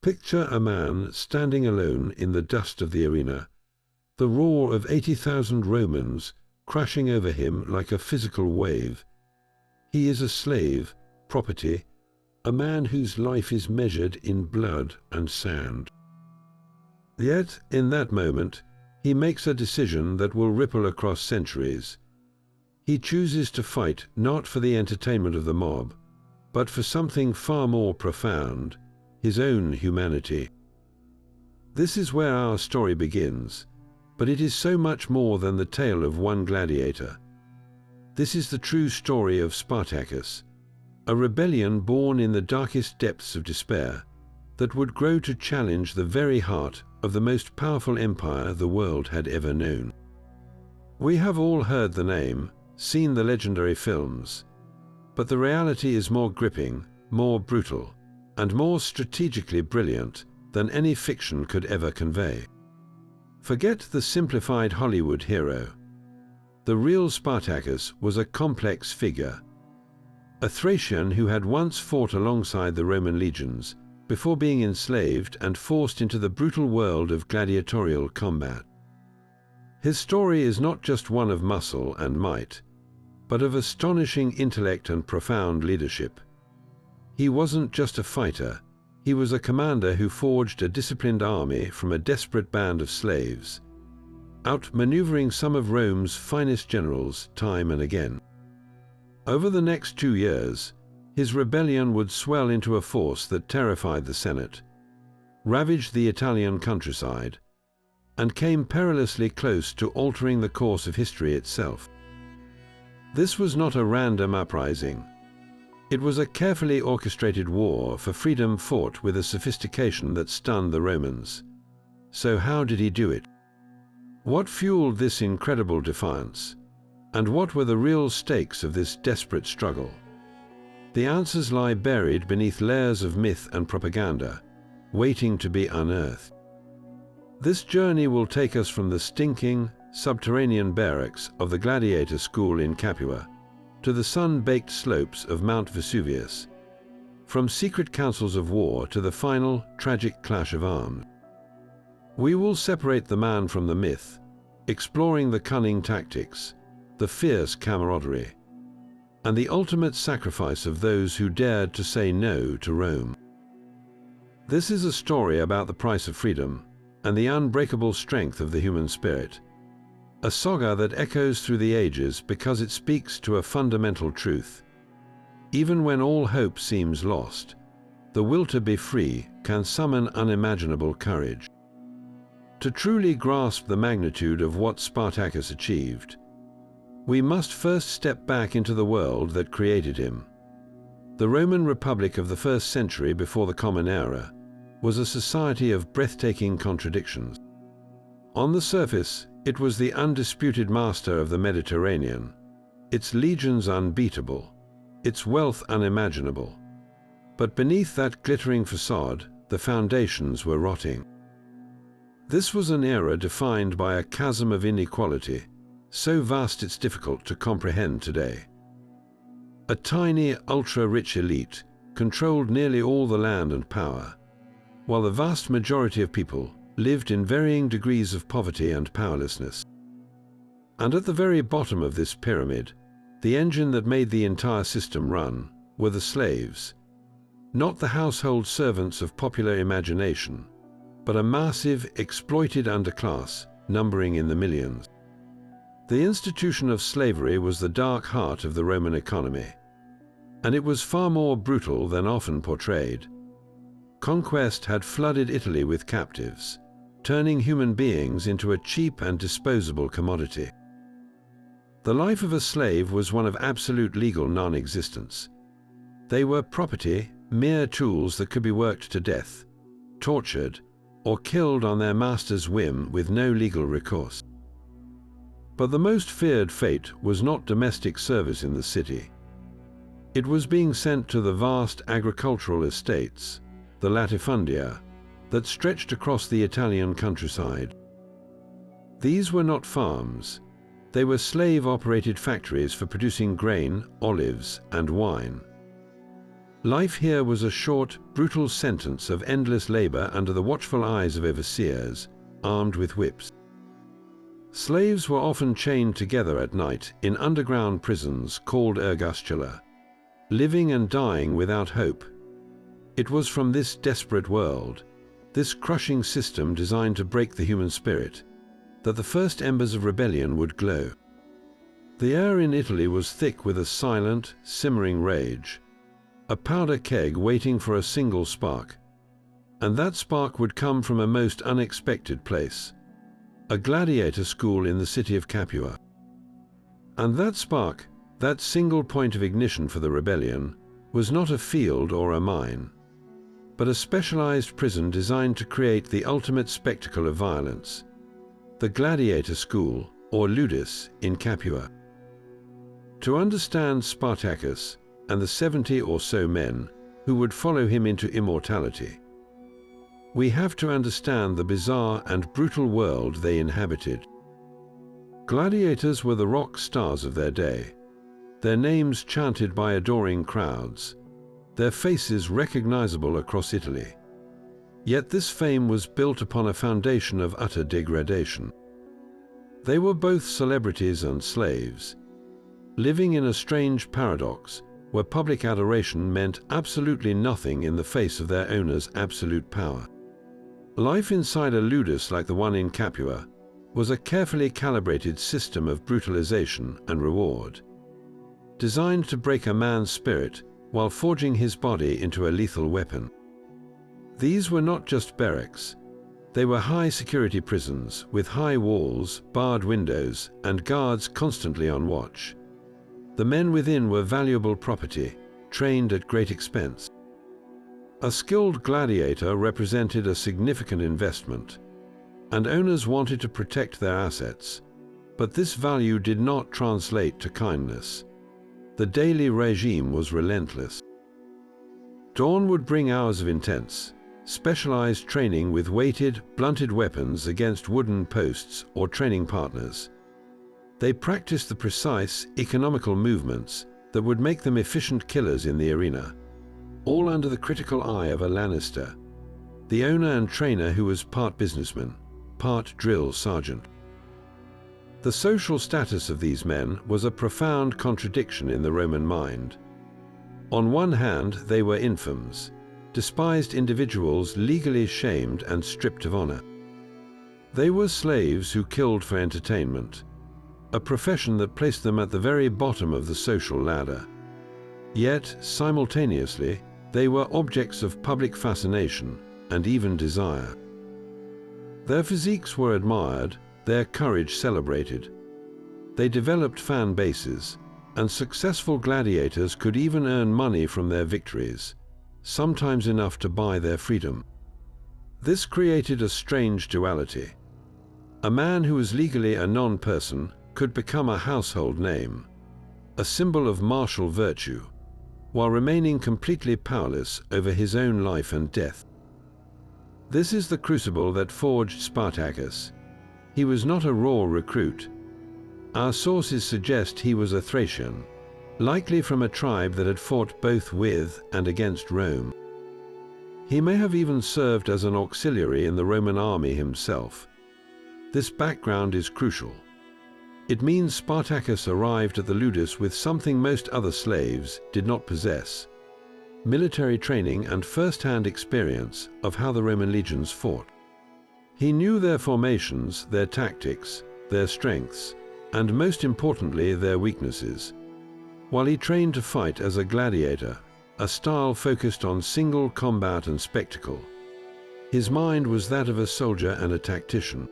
Picture a man standing alone in the dust of the arena, the roar of 80,000 Romans crashing over him like a physical wave. He is a slave, property, a man whose life is measured in blood and sand. Yet, in that moment, he makes a decision that will ripple across centuries. He chooses to fight not for the entertainment of the mob, but for something far more profound, his own humanity. This is where our story begins, but it is so much more than the tale of one gladiator. This is the true story of Spartacus, a rebellion born in the darkest depths of despair that would grow to challenge the very heart of the most powerful empire the world had ever known. We have all heard the name, seen the legendary films, but the reality is more gripping, more brutal, and more strategically brilliant than any fiction could ever convey. Forget the simplified Hollywood hero. The real Spartacus was a complex figure, a Thracian who had once fought alongside the Roman legions before being enslaved and forced into the brutal world of gladiatorial combat. His story is not just one of muscle and might, but of astonishing intellect and profound leadership. He wasn't just a fighter, he was a commander who forged a disciplined army from a desperate band of slaves, outmaneuvering some of Rome's finest generals time and again. Over the next 2 years, his rebellion would swell into a force that terrified the Senate, ravaged the Italian countryside, and came perilously close to altering the course of history itself. This was not a random uprising. It was a carefully orchestrated war for freedom fought with a sophistication that stunned the Romans. So how did he do it? What fueled this incredible defiance? And what were the real stakes of this desperate struggle? The answers lie buried beneath layers of myth and propaganda, waiting to be unearthed. This journey will take us from the stinking, subterranean barracks of the gladiator school in Capua to the sun-baked slopes of Mount Vesuvius, from secret councils of war to the final, tragic clash of arms. We will separate the man from the myth, exploring the cunning tactics, the fierce camaraderie, and the ultimate sacrifice of those who dared to say no to Rome. This is a story about the price of freedom and the unbreakable strength of the human spirit, a saga that echoes through the ages because it speaks to a fundamental truth. Even when all hope seems lost, the will to be free can summon unimaginable courage. To truly grasp the magnitude of what Spartacus achieved, we must first step back into the world that created him. The Roman Republic of the 1st century before the Common Era was a society of breathtaking contradictions. On the surface, it was the undisputed master of the Mediterranean, its legions unbeatable, its wealth unimaginable. But beneath that glittering facade, the foundations were rotting. This was an era defined by a chasm of inequality, so vast it's difficult to comprehend today. A tiny, ultra-rich elite controlled nearly all the land and power, while the vast majority of people lived in varying degrees of poverty and powerlessness. And at the very bottom of this pyramid, the engine that made the entire system run, were the slaves, not the household servants of popular imagination, but a massive, exploited underclass numbering in the millions. The institution of slavery was the dark heart of the Roman economy, and it was far more brutal than often portrayed. Conquest had flooded Italy with captives, turning human beings into a cheap and disposable commodity. The life of a slave was one of absolute legal non-existence. They were property, mere tools that could be worked to death, tortured, or killed on their master's whim with no legal recourse. But the most feared fate was not domestic service in the city. It was being sent to the vast agricultural estates, the latifundia, that stretched across the Italian countryside. These were not farms. They were slave-operated factories for producing grain, olives, and wine. Life here was a short, brutal sentence of endless labor under the watchful eyes of overseers, armed with whips. Slaves were often chained together at night in underground prisons called ergastula, living and dying without hope. It was from this desperate world, this crushing system designed to break the human spirit, that the first embers of rebellion would glow. The air in Italy was thick with a silent, simmering rage, a powder keg waiting for a single spark. And that spark would come from a most unexpected place, a gladiator school in the city of Capua. And that spark, that single point of ignition for the rebellion, was not a field or a mine, but a specialized prison designed to create the ultimate spectacle of violence, the gladiator school, or ludus, in Capua. To understand Spartacus and the 70 or so men who would follow him into immortality, we have to understand the bizarre and brutal world they inhabited. Gladiators were the rock stars of their day, their names chanted by adoring crowds, their faces recognizable across Italy. Yet this fame was built upon a foundation of utter degradation. They were both celebrities and slaves, living in a strange paradox where public adoration meant absolutely nothing in the face of their owner's absolute power. Life inside a ludus like the one in Capua was a carefully calibrated system of brutalization and reward, designed to break a man's spirit while forging his body into a lethal weapon. These were not just barracks. They were high-security prisons with high walls, barred windows, and guards constantly on watch. The men within were valuable property, trained at great expense. A skilled gladiator represented a significant investment, and owners wanted to protect their assets, but this value did not translate to kindness. The daily regime was relentless. Dawn would bring hours of intense, specialized training with weighted, blunted weapons against wooden posts or training partners. They practiced the precise, economical movements that would make them efficient killers in the arena, all under the critical eye of a Lannister, the owner and trainer who was part businessman, part drill sergeant. The social status of these men was a profound contradiction in the Roman mind. On one hand, they were infames, despised individuals legally shamed and stripped of honor. They were slaves who killed for entertainment, a profession that placed them at the very bottom of the social ladder. Yet, simultaneously, they were objects of public fascination and even desire. Their physiques were admired, their courage celebrated. They developed fan bases, and successful gladiators could even earn money from their victories, sometimes enough to buy their freedom. This created a strange duality. A man who was legally a non-person could become a household name, a symbol of martial virtue, while remaining completely powerless over his own life and death. This is the crucible that forged Spartacus. He was not a raw recruit. Our sources suggest he was a Thracian, likely from a tribe that had fought both with and against Rome. He may have even served as an auxiliary in the Roman army himself. This background is crucial. It means Spartacus arrived at the ludus with something most other slaves did not possess: military training and first-hand experience of how the Roman legions fought. He knew their formations, their tactics, their strengths, and most importantly, their weaknesses. While he trained to fight as a gladiator, a style focused on single combat and spectacle, his mind was that of a soldier and a tactician.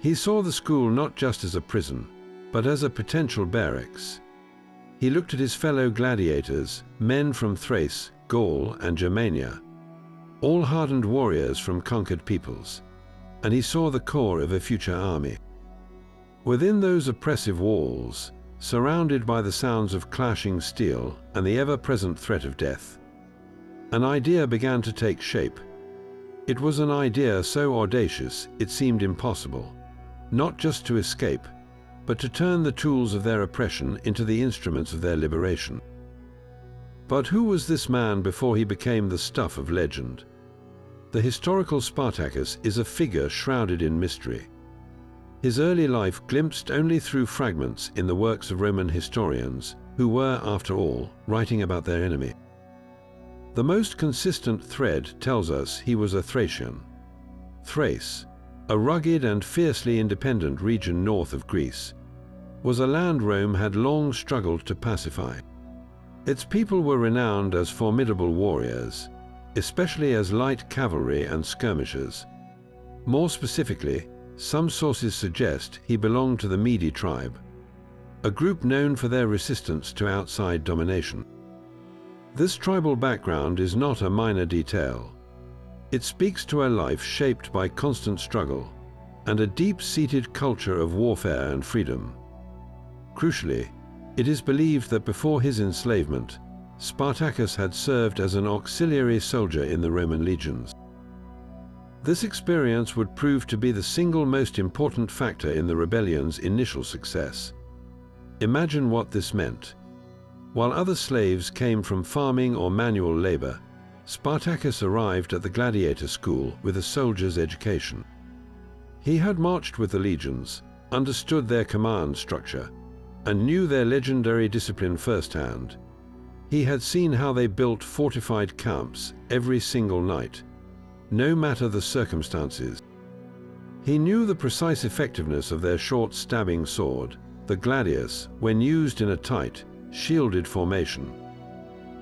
He saw the school not just as a prison, but as a potential barracks. He looked at his fellow gladiators, men from Thrace, Gaul, and Germania, all hardened warriors from conquered peoples, and he saw the core of a future army. Within those oppressive walls, surrounded by the sounds of clashing steel and the ever-present threat of death, an idea began to take shape. It was an idea so audacious it seemed impossible, not just to escape, but to turn the tools of their oppression into the instruments of their liberation. But who was this man before he became the stuff of legend? The historical Spartacus is a figure shrouded in mystery. His early life glimpsed only through fragments in the works of Roman historians, who were, after all, writing about their enemy. The most consistent thread tells us he was a Thracian. Thrace, a rugged and fiercely independent region north of Greece, was a land Rome had long struggled to pacify. Its people were renowned as formidable warriors, especially as light cavalry and skirmishers. More specifically, some sources suggest he belonged to the Mede tribe, a group known for their resistance to outside domination. This tribal background is not a minor detail. It speaks to a life shaped by constant struggle and a deep-seated culture of warfare and freedom. Crucially, it is believed that before his enslavement, Spartacus had served as an auxiliary soldier in the Roman legions. This experience would prove to be the single most important factor in the rebellion's initial success. Imagine what this meant. While other slaves came from farming or manual labor, Spartacus arrived at the gladiator school with a soldier's education. He had marched with the legions, understood their command structure, and knew their legendary discipline firsthand. He had seen how they built fortified camps every single night, no matter the circumstances. He knew the precise effectiveness of their short stabbing sword, the gladius, when used in a tight, shielded formation.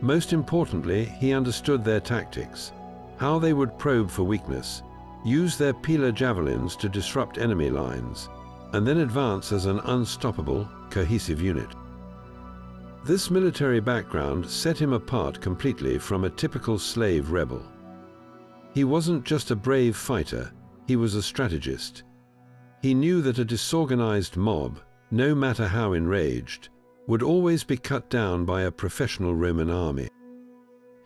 Most importantly, he understood their tactics, how they would probe for weakness, use their peeler javelins to disrupt enemy lines, and then advance as an unstoppable, cohesive unit. This military background set him apart completely from a typical slave rebel. He wasn't just a brave fighter, he was a strategist. He knew that a disorganized mob, no matter how enraged, would always be cut down by a professional Roman army.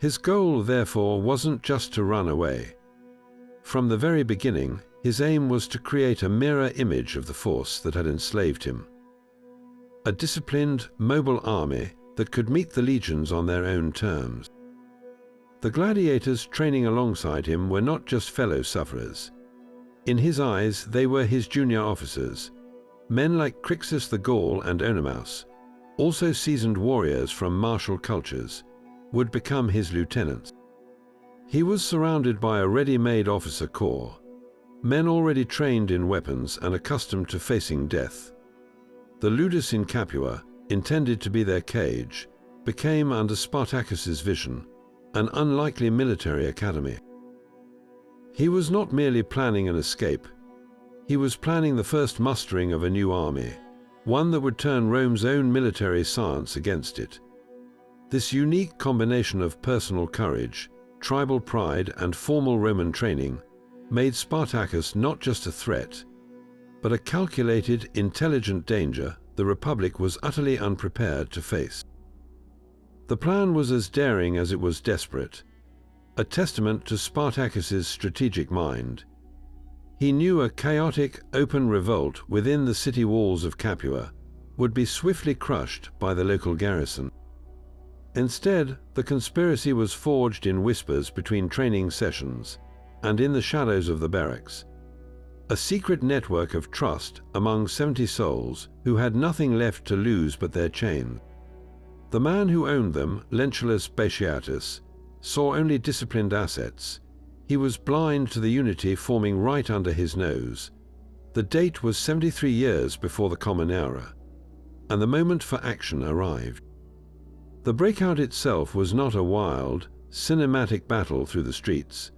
His goal, therefore, wasn't just to run away. From the very beginning, his aim was to create a mirror image of the force that had enslaved him. A disciplined, mobile army that could meet the legions on their own terms. The gladiators training alongside him were not just fellow sufferers. In his eyes, they were his junior officers. Men like Crixus the Gaul and Onomaus, also seasoned warriors from martial cultures, would become his lieutenants. He was surrounded by a ready-made officer corps, men already trained in weapons and accustomed to facing death. The ludus in Capua, intended to be their cage, became, under Spartacus's vision, an unlikely military academy. He was not merely planning an escape. He was planning the first mustering of a new army, one that would turn Rome's own military science against it. This unique combination of personal courage, tribal pride, and formal Roman training made Spartacus not just a threat, but a calculated, intelligent danger the Republic was utterly unprepared to face. The plan was as daring as it was desperate, a testament to Spartacus's strategic mind. He knew a chaotic, open revolt within the city walls of Capua would be swiftly crushed by the local garrison. Instead, the conspiracy was forged in whispers between training sessions and in the shadows of the barracks, a secret network of trust among 70 souls who had nothing left to lose but their chains. The man who owned them, Lentulus Batiatus, saw only disciplined assets. He was blind to the unity forming right under his nose. The date was 73 years before the Common Era, and the moment for action arrived. The breakout itself was not a wild, cinematic battle through the streets.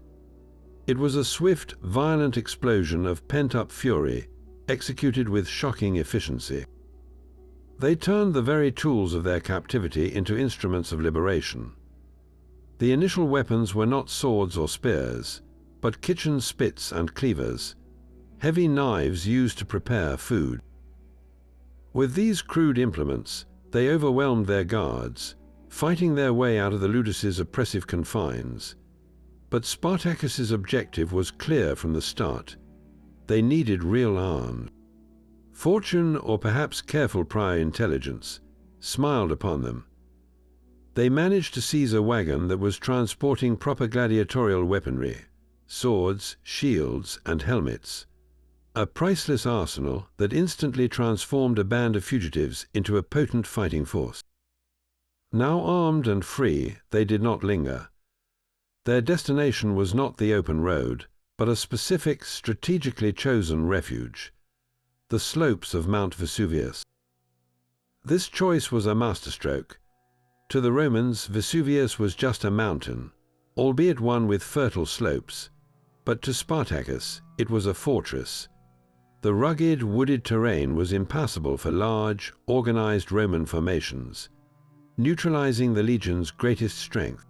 It was a swift, violent explosion of pent-up fury, executed with shocking efficiency. They turned the very tools of their captivity into instruments of liberation. The initial weapons were not swords or spears, but kitchen spits and cleavers, heavy knives used to prepare food. With these crude implements, they overwhelmed their guards, fighting their way out of the ludus's oppressive confines. But Spartacus's objective was clear from the start. They needed real arms. Fortune, or perhaps careful prior intelligence, smiled upon them. They managed to seize a wagon that was transporting proper gladiatorial weaponry, swords, shields, and helmets, a priceless arsenal that instantly transformed a band of fugitives into a potent fighting force. Now armed and free, they did not linger. Their destination was not the open road, but a specific, strategically chosen refuge, the slopes of Mount Vesuvius. This choice was a masterstroke. To the Romans, Vesuvius was just a mountain, albeit one with fertile slopes, but to Spartacus it was a fortress. The rugged, wooded terrain was impassable for large, organized Roman formations, neutralizing the legion's greatest strength.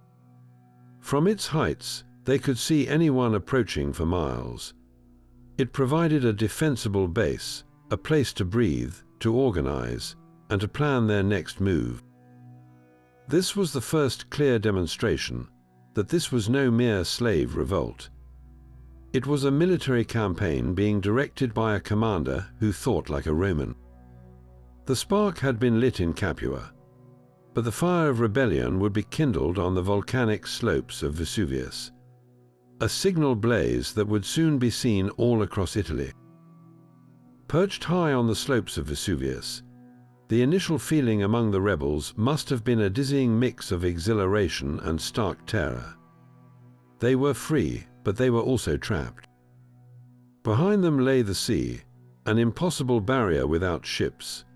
From its heights, they could see anyone approaching for miles. It provided a defensible base, a place to breathe, to organize, and to plan their next move. This was the first clear demonstration that this was no mere slave revolt. It was a military campaign being directed by a commander who thought like a Roman. The spark had been lit in Capua, but the fire of rebellion would be kindled on the volcanic slopes of Vesuvius, a signal blaze that would soon be seen all across Italy. Perched high on the slopes of Vesuvius, the initial feeling among the rebels must have been a dizzying mix of exhilaration and stark terror. They were free, but they were also trapped. Behind them lay the sea, an impossible barrier without ships.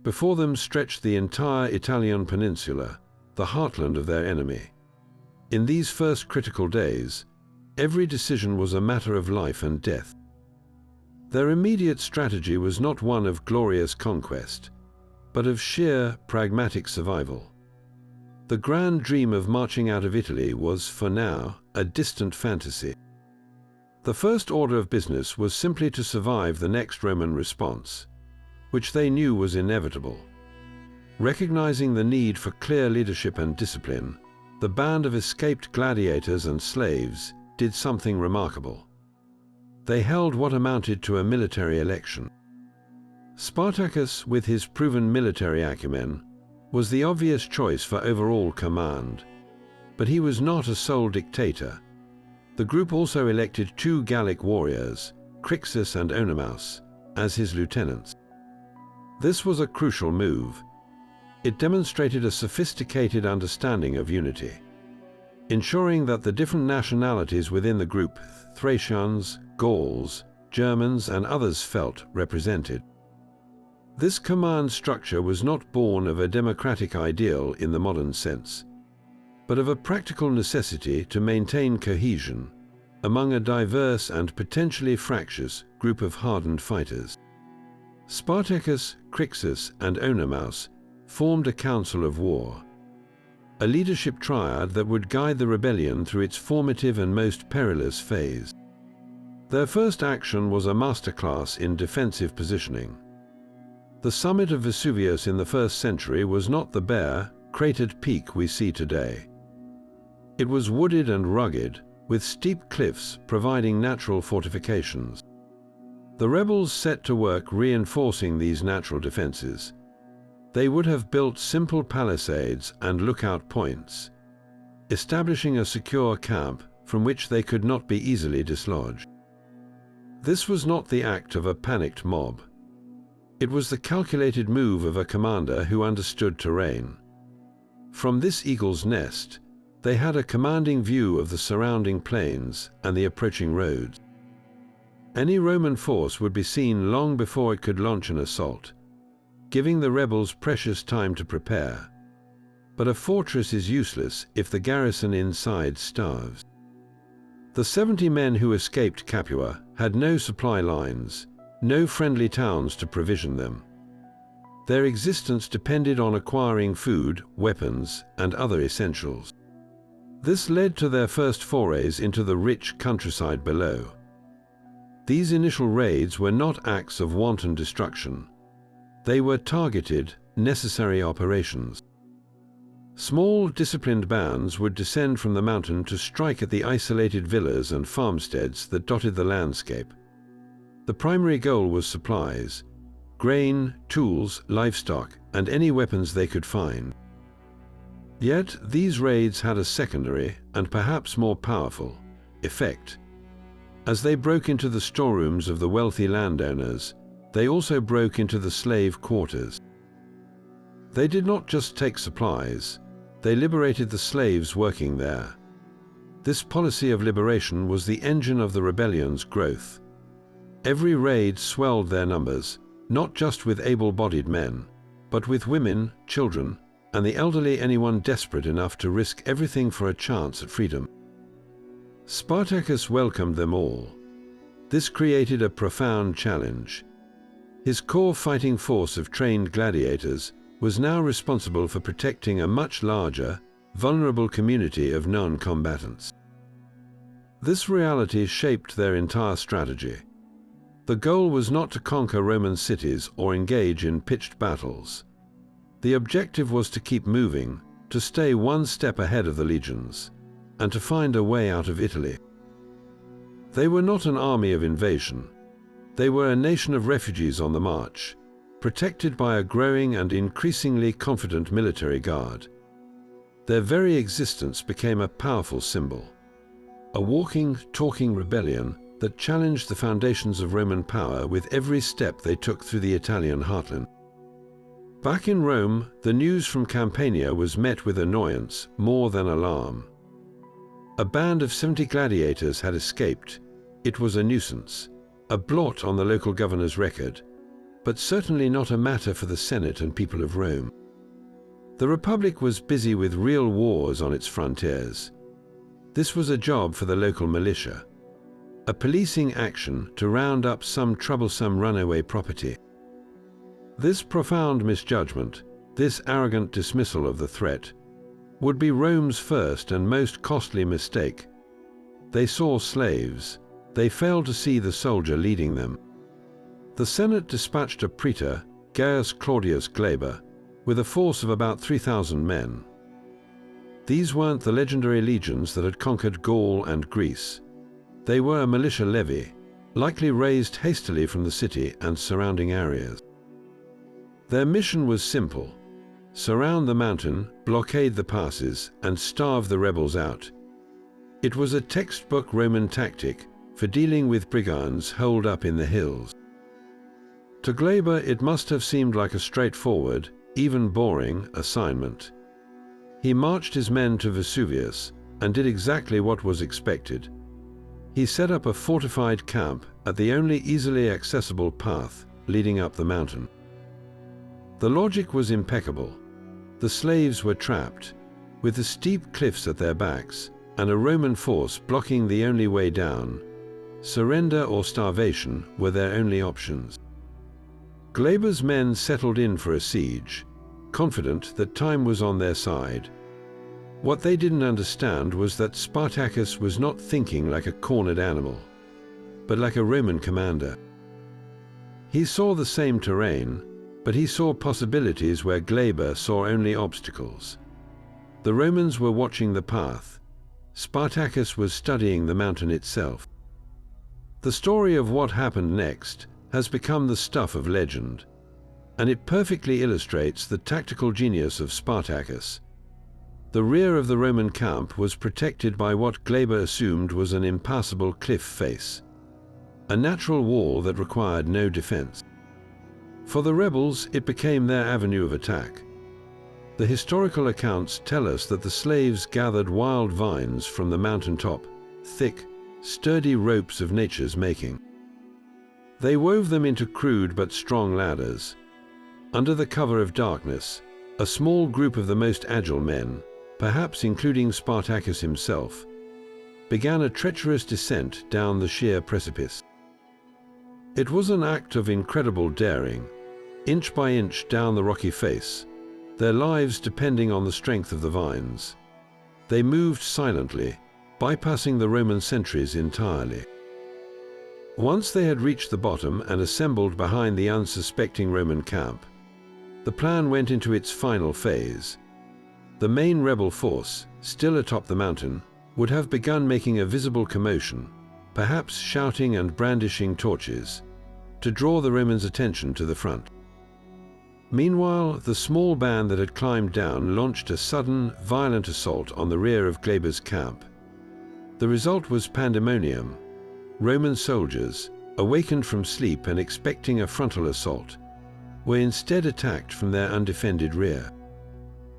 Before them stretched the entire Italian peninsula, the heartland of their enemy. In these first critical days, every decision was a matter of life and death. Their immediate strategy was not one of glorious conquest, but of sheer, pragmatic survival. The grand dream of marching out of Italy was, for now, a distant fantasy. The first order of business was simply to survive the next Roman response, which they knew was inevitable. Recognizing the need for clear leadership and discipline, the band of escaped gladiators and slaves did something remarkable. They held what amounted to a military election. Spartacus, with his proven military acumen, was the obvious choice for overall command, but he was not a sole dictator. The group also elected 2 Gallic warriors, Crixus and Oenomaus, as his lieutenants. This was a crucial move. It demonstrated a sophisticated understanding of unity, ensuring that the different nationalities within the group, Thracians, Gauls, Germans, and others, felt represented. This command structure was not born of a democratic ideal in the modern sense, but of a practical necessity to maintain cohesion among a diverse and potentially fractious group of hardened fighters. Spartacus, Crixus, and Oenomaus formed a council of war, a leadership triad that would guide the rebellion through its formative and most perilous phase. Their first action was a masterclass in defensive positioning. The summit of Vesuvius in the 1st century was not the bare, cratered peak we see today. It was wooded and rugged, with steep cliffs providing natural fortifications. The rebels set to work reinforcing these natural defenses. They would have built simple palisades and lookout points, establishing a secure camp from which they could not be easily dislodged. This was not the act of a panicked mob. It was the calculated move of a commander who understood terrain. From this eagle's nest, they had a commanding view of the surrounding plains and the approaching roads. Any Roman force would be seen long before it could launch an assault, giving the rebels precious time to prepare. But a fortress is useless if the garrison inside starves. The 70 men who escaped Capua had no supply lines, no friendly towns to provision them. Their existence depended on acquiring food, weapons, and other essentials. This led to their first forays into the rich countryside below. These initial raids were not acts of wanton destruction. They were targeted, necessary operations. Small, disciplined bands would descend from the mountain to strike at the isolated villas and farmsteads that dotted the landscape. The primary goal was supplies: grain, tools, livestock, and any weapons they could find. Yet these raids had a secondary, and perhaps more powerful, effect. As they broke into the storerooms of the wealthy landowners, they also broke into the slave quarters. They did not just take supplies, they liberated the slaves working there. This policy of liberation was the engine of the rebellion's growth. Every raid swelled their numbers, not just with able-bodied men, but with women, children, and the elderly, anyone desperate enough to risk everything for a chance at freedom. Spartacus welcomed them all. This created a profound challenge. His core fighting force of trained gladiators was now responsible for protecting a much larger, vulnerable community of non-combatants. This reality shaped their entire strategy. The goal was not to conquer Roman cities or engage in pitched battles. The objective was to keep moving, to stay one step ahead of the legions, and to find a way out of Italy. They were not an army of invasion. They were a nation of refugees on the march, protected by a growing and increasingly confident military guard. Their very existence became a powerful symbol, a walking, talking rebellion that challenged the foundations of Roman power with every step they took through the Italian heartland. Back in Rome, the news from Campania was met with annoyance more than alarm. A band of 70 gladiators had escaped. It was a nuisance, a blot on the local governor's record, but certainly not a matter for the Senate and people of Rome. The Republic was busy with real wars on its frontiers. This was a job for the local militia, a policing action to round up some troublesome runaway property. This profound misjudgment, this arrogant dismissal of the threat, would be Rome's first and most costly mistake. They saw slaves. They failed to see the soldier leading them. The Senate dispatched a praetor, Gaius Claudius Glaber, with a force of about 3,000 men. These weren't the legendary legions that had conquered Gaul and Greece. They were a militia levy, likely raised hastily from the city and surrounding areas. Their mission was simple: surround the mountain, blockade the passes, and starve the rebels out. It was a textbook Roman tactic for dealing with brigands holed up in the hills. To Glaber, it must have seemed like a straightforward, even boring, assignment. He marched his men to Vesuvius and did exactly what was expected. He set up a fortified camp at the only easily accessible path leading up the mountain. The logic was impeccable. The slaves were trapped, with the steep cliffs at their backs and a Roman force blocking the only way down. Surrender or starvation were their only options. Glaber's men settled in for a siege, confident that time was on their side. What they didn't understand was that Spartacus was not thinking like a cornered animal, but like a Roman commander. He saw the same terrain, but he saw possibilities where Glaber saw only obstacles. The Romans were watching the path. Spartacus was studying the mountain itself. The story of what happened next has become the stuff of legend, and it perfectly illustrates the tactical genius of Spartacus. The rear of the Roman camp was protected by what Glaber assumed was an impassable cliff face, a natural wall that required no defense. For the rebels, it became their avenue of attack. The historical accounts tell us that the slaves gathered wild vines from the mountaintop, thick, sturdy ropes of nature's making. They wove them into crude but strong ladders. Under the cover of darkness, a small group of the most agile men, perhaps including Spartacus himself, began a treacherous descent down the sheer precipice. It was an act of incredible daring, inch by inch down the rocky face, their lives depending on the strength of the vines. They moved silently, bypassing the Roman sentries entirely. Once they had reached the bottom and assembled behind the unsuspecting Roman camp, the plan went into its final phase. The main rebel force, still atop the mountain, would have begun making a visible commotion, perhaps shouting and brandishing torches, to draw the Romans' attention to the front. Meanwhile, the small band that had climbed down launched a sudden, violent assault on the rear of Glaber's camp. The result was pandemonium. Roman soldiers, awakened from sleep and expecting a frontal assault, were instead attacked from their undefended rear.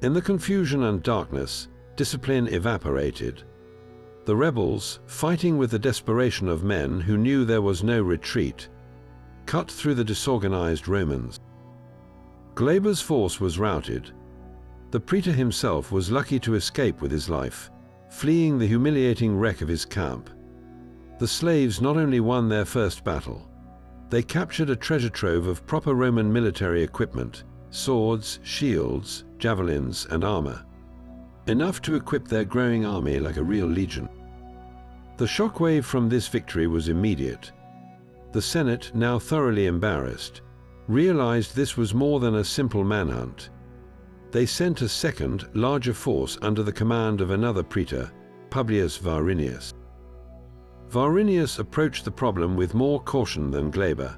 In the confusion and darkness, discipline evaporated. The rebels, fighting with the desperation of men who knew there was no retreat, cut through the disorganized Romans. Glaber's force was routed. The praetor himself was lucky to escape with his life, fleeing the humiliating wreck of his camp. The slaves not only won their first battle, they captured a treasure trove of proper Roman military equipment, swords, shields, javelins, and armor, enough to equip their growing army like a real legion. The shockwave from this victory was immediate. The Senate, now thoroughly embarrassed, realized this was more than a simple manhunt. They sent a second, larger force under the command of another praetor, Publius Varinius. Varinius approached the problem with more caution than Glaber,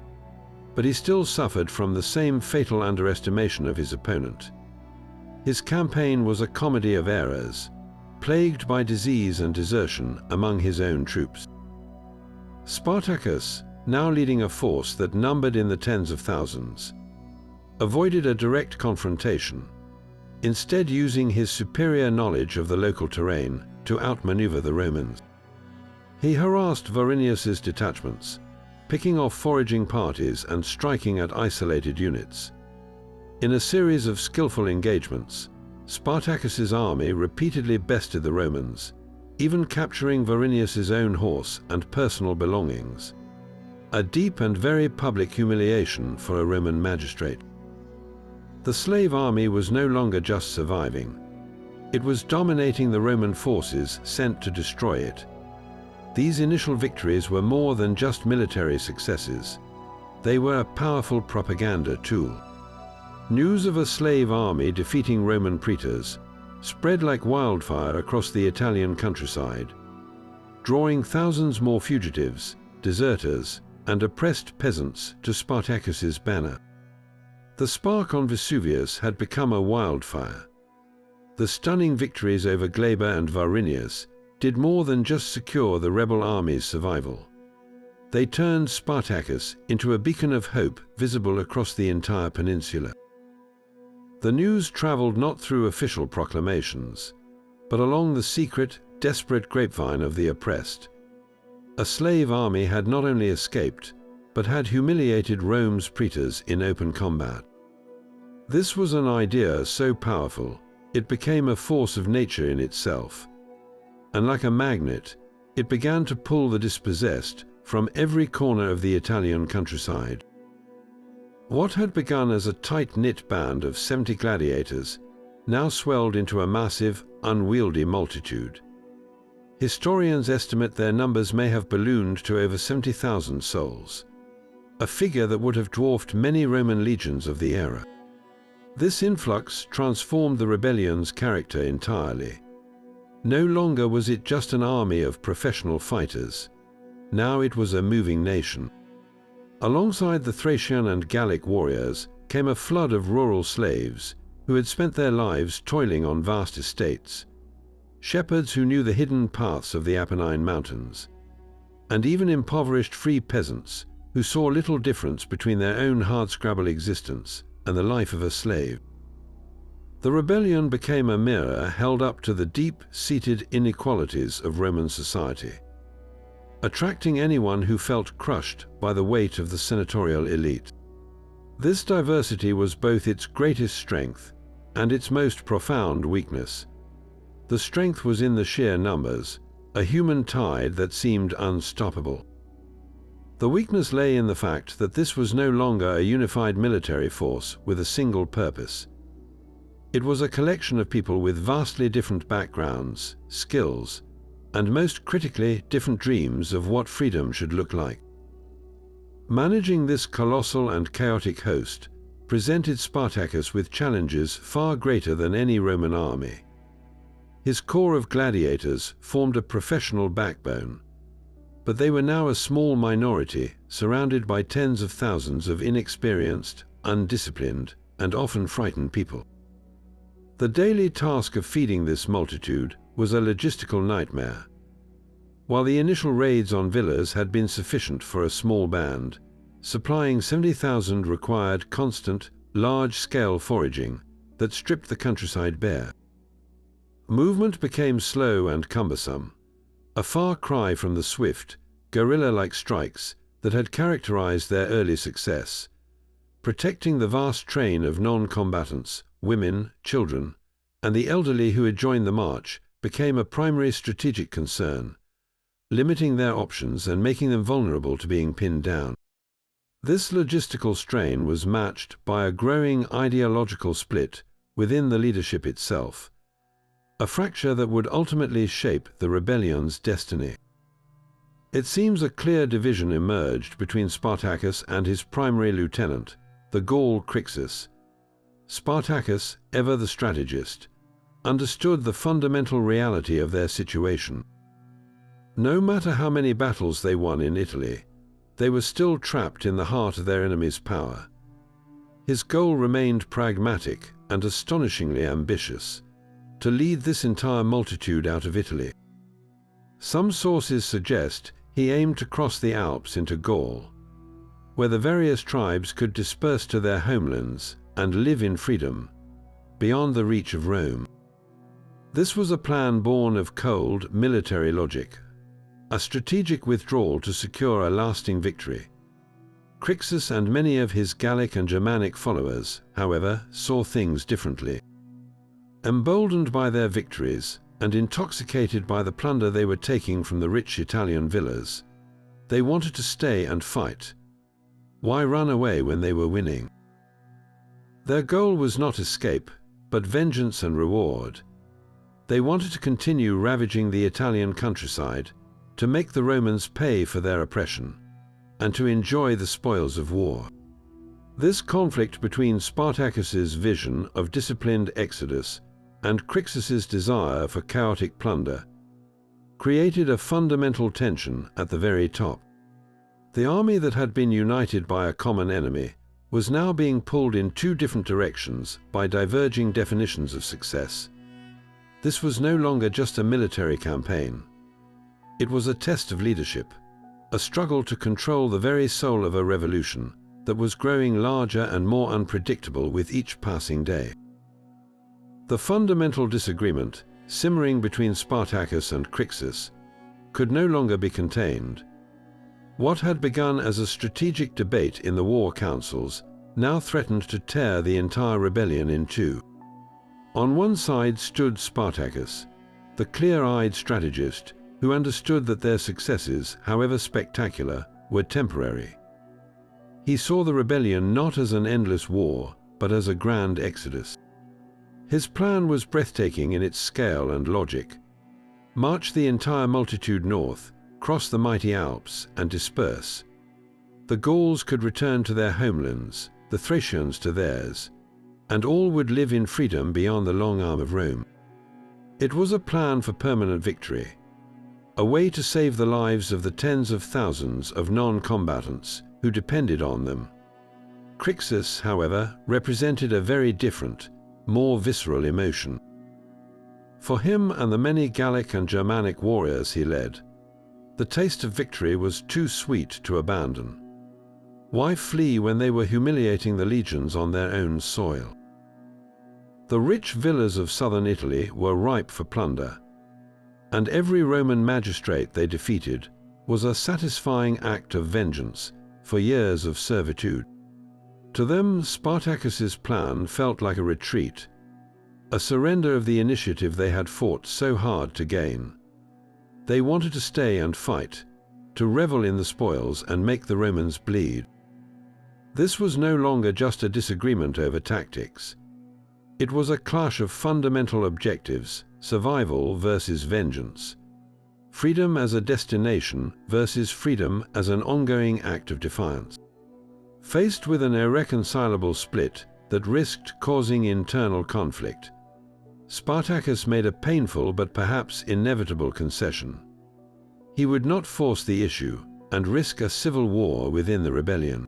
but he still suffered from the same fatal underestimation of his opponent. His campaign was a comedy of errors, plagued by disease and desertion among his own troops. Spartacus, now leading a force that numbered in the tens of thousands, avoided a direct confrontation, instead using his superior knowledge of the local terrain to outmaneuver the Romans. He harassed Varinius's detachments, picking off foraging parties and striking at isolated units. In a series of skillful engagements, Spartacus's army repeatedly bested the Romans, even capturing Varinius's own horse and personal belongings. A deep and very public humiliation for a Roman magistrate. The slave army was no longer just surviving. It was dominating the Roman forces sent to destroy it. These initial victories were more than just military successes. They were a powerful propaganda tool. News of a slave army defeating Roman praetors spread like wildfire across the Italian countryside, drawing thousands more fugitives, deserters, and oppressed peasants to Spartacus's banner. The spark on Vesuvius had become a wildfire. The stunning victories over Glaber and Varinius did more than just secure the rebel army's survival. They turned Spartacus into a beacon of hope visible across the entire peninsula. The news traveled not through official proclamations, but along the secret, desperate grapevine of the oppressed. A slave army had not only escaped, but had humiliated Rome's praetors in open combat. This was an idea so powerful, it became a force of nature in itself. And like a magnet, it began to pull the dispossessed from every corner of the Italian countryside. What had begun as a tight-knit band of 70 gladiators now swelled into a massive, unwieldy multitude. Historians estimate their numbers may have ballooned to over 70,000 souls, a figure that would have dwarfed many Roman legions of the era. This influx transformed the rebellion's character entirely. No longer was it just an army of professional fighters. Now it was a moving nation. Alongside the Thracian and Gallic warriors came a flood of rural slaves who had spent their lives toiling on vast estates, shepherds who knew the hidden paths of the Apennine Mountains, and even impoverished free peasants who saw little difference between their own hardscrabble existence and the life of a slave. The rebellion became a mirror held up to the deep-seated inequalities of Roman society, attracting anyone who felt crushed by the weight of the senatorial elite. This diversity was both its greatest strength and its most profound weakness. The strength was in the sheer numbers, a human tide that seemed unstoppable. The weakness lay in the fact that this was no longer a unified military force with a single purpose. It was a collection of people with vastly different backgrounds, skills, and most critically, different dreams of what freedom should look like. Managing this colossal and chaotic host presented Spartacus with challenges far greater than any Roman army. His corps of gladiators formed a professional backbone, but they were now a small minority surrounded by tens of thousands of inexperienced, undisciplined, and often frightened people. The daily task of feeding this multitude was a logistical nightmare. While the initial raids on villas had been sufficient for a small band, supplying 70,000 required constant, large-scale foraging that stripped the countryside bare. Movement became slow and cumbersome, a far cry from the swift, guerrilla-like strikes that had characterized their early success. Protecting the vast train of non-combatants, women, children, and the elderly who had joined the march became a primary strategic concern, limiting their options and making them vulnerable to being pinned down. This logistical strain was matched by a growing ideological split within the leadership itself, a fracture that would ultimately shape the rebellion's destiny. It seems a clear division emerged between Spartacus and his primary lieutenant, the Gaul Crixus. Spartacus, ever the strategist, understood the fundamental reality of their situation. No matter how many battles they won in Italy, they were still trapped in the heart of their enemy's power. His goal remained pragmatic and astonishingly ambitious: to lead this entire multitude out of Italy. Some sources suggest he aimed to cross the Alps into Gaul, where the various tribes could disperse to their homelands and live in freedom, beyond the reach of Rome. This was a plan born of cold, military logic, a strategic withdrawal to secure a lasting victory. Crixus and many of his Gallic and Germanic followers, however, saw things differently. Emboldened by their victories and intoxicated by the plunder they were taking from the rich Italian villas, they wanted to stay and fight. Why run away when they were winning? Their goal was not escape, but vengeance and reward. They wanted to continue ravaging the Italian countryside, to make the Romans pay for their oppression, and to enjoy the spoils of war. This conflict between Spartacus's vision of disciplined exodus and Crixus's desire for chaotic plunder created a fundamental tension at the very top. The army that had been united by a common enemy was now being pulled in two different directions by diverging definitions of success. This was no longer just a military campaign. It was a test of leadership, a struggle to control the very soul of a revolution that was growing larger and more unpredictable with each passing day. The fundamental disagreement, simmering between Spartacus and Crixus, could no longer be contained. What had begun as a strategic debate in the war councils now threatened to tear the entire rebellion in two. On one side stood Spartacus, the clear-eyed strategist who understood that their successes, however spectacular, were temporary. He saw the rebellion not as an endless war, but as a grand exodus. His plan was breathtaking in its scale and logic. March the entire multitude north, cross the mighty Alps, and disperse. The Gauls could return to their homelands, the Thracians to theirs, and all would live in freedom beyond the long arm of Rome. It was a plan for permanent victory, a way to save the lives of the tens of thousands of non-combatants who depended on them. Crixus, however, represented a very different, more visceral emotion. For him and the many Gallic and Germanic warriors he led, the taste of victory was too sweet to abandon. Why flee when they were humiliating the legions on their own soil? The rich villas of southern Italy were ripe for plunder, and every Roman magistrate they defeated was a satisfying act of vengeance for years of servitude. To them, Spartacus's plan felt like a retreat, a surrender of the initiative they had fought so hard to gain. They wanted to stay and fight, to revel in the spoils and make the Romans bleed. This was no longer just a disagreement over tactics. It was a clash of fundamental objectives: survival versus vengeance, freedom as a destination versus freedom as an ongoing act of defiance. Faced with an irreconcilable split that risked causing internal conflict, Spartacus made a painful but perhaps inevitable concession. He would not force the issue and risk a civil war within the rebellion.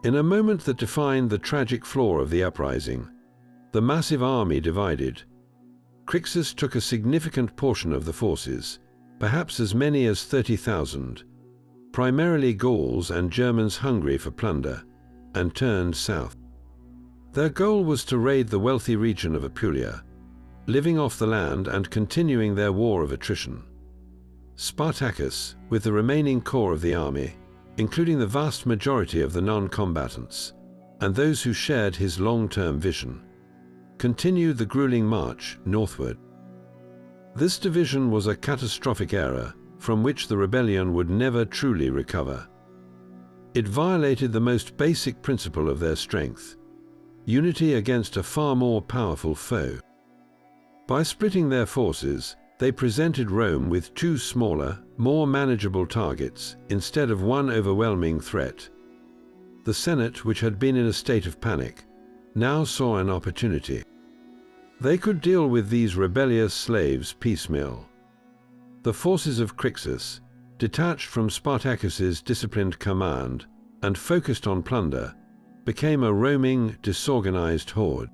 In a moment that defined the tragic flaw of the uprising, the massive army divided. Crixus took a significant portion of the forces, perhaps as many as 30,000, primarily Gauls and Germans hungry for plunder, and turned south. Their goal was to raid the wealthy region of Apulia, living off the land and continuing their war of attrition. Spartacus, with the remaining core of the army, including the vast majority of the non-combatants, and those who shared his long-term vision, continued the grueling march northward. This division was a catastrophic error from which the rebellion would never truly recover. It violated the most basic principle of their strength: unity against a far more powerful foe. By splitting their forces, they presented Rome with two smaller, more manageable targets instead of one overwhelming threat. The Senate, which had been in a state of panic, now saw an opportunity. They could deal with these rebellious slaves piecemeal. The forces of Crixus, detached from Spartacus's disciplined command and focused on plunder, became a roaming, disorganized horde.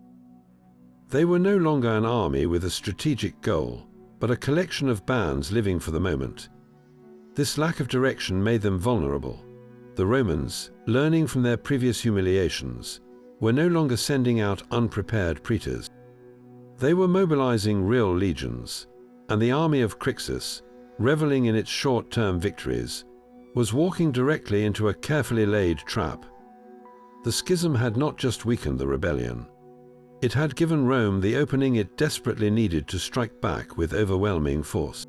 They were no longer an army with a strategic goal, but a collection of bands living for the moment. This lack of direction made them vulnerable. The Romans, learning from their previous humiliations, were no longer sending out unprepared praetors. They were mobilizing real legions, and the army of Crixus, reveling in its short-term victories, was walking directly into a carefully laid trap. The schism had not just weakened the rebellion. It had given Rome the opening it desperately needed to strike back with overwhelming force.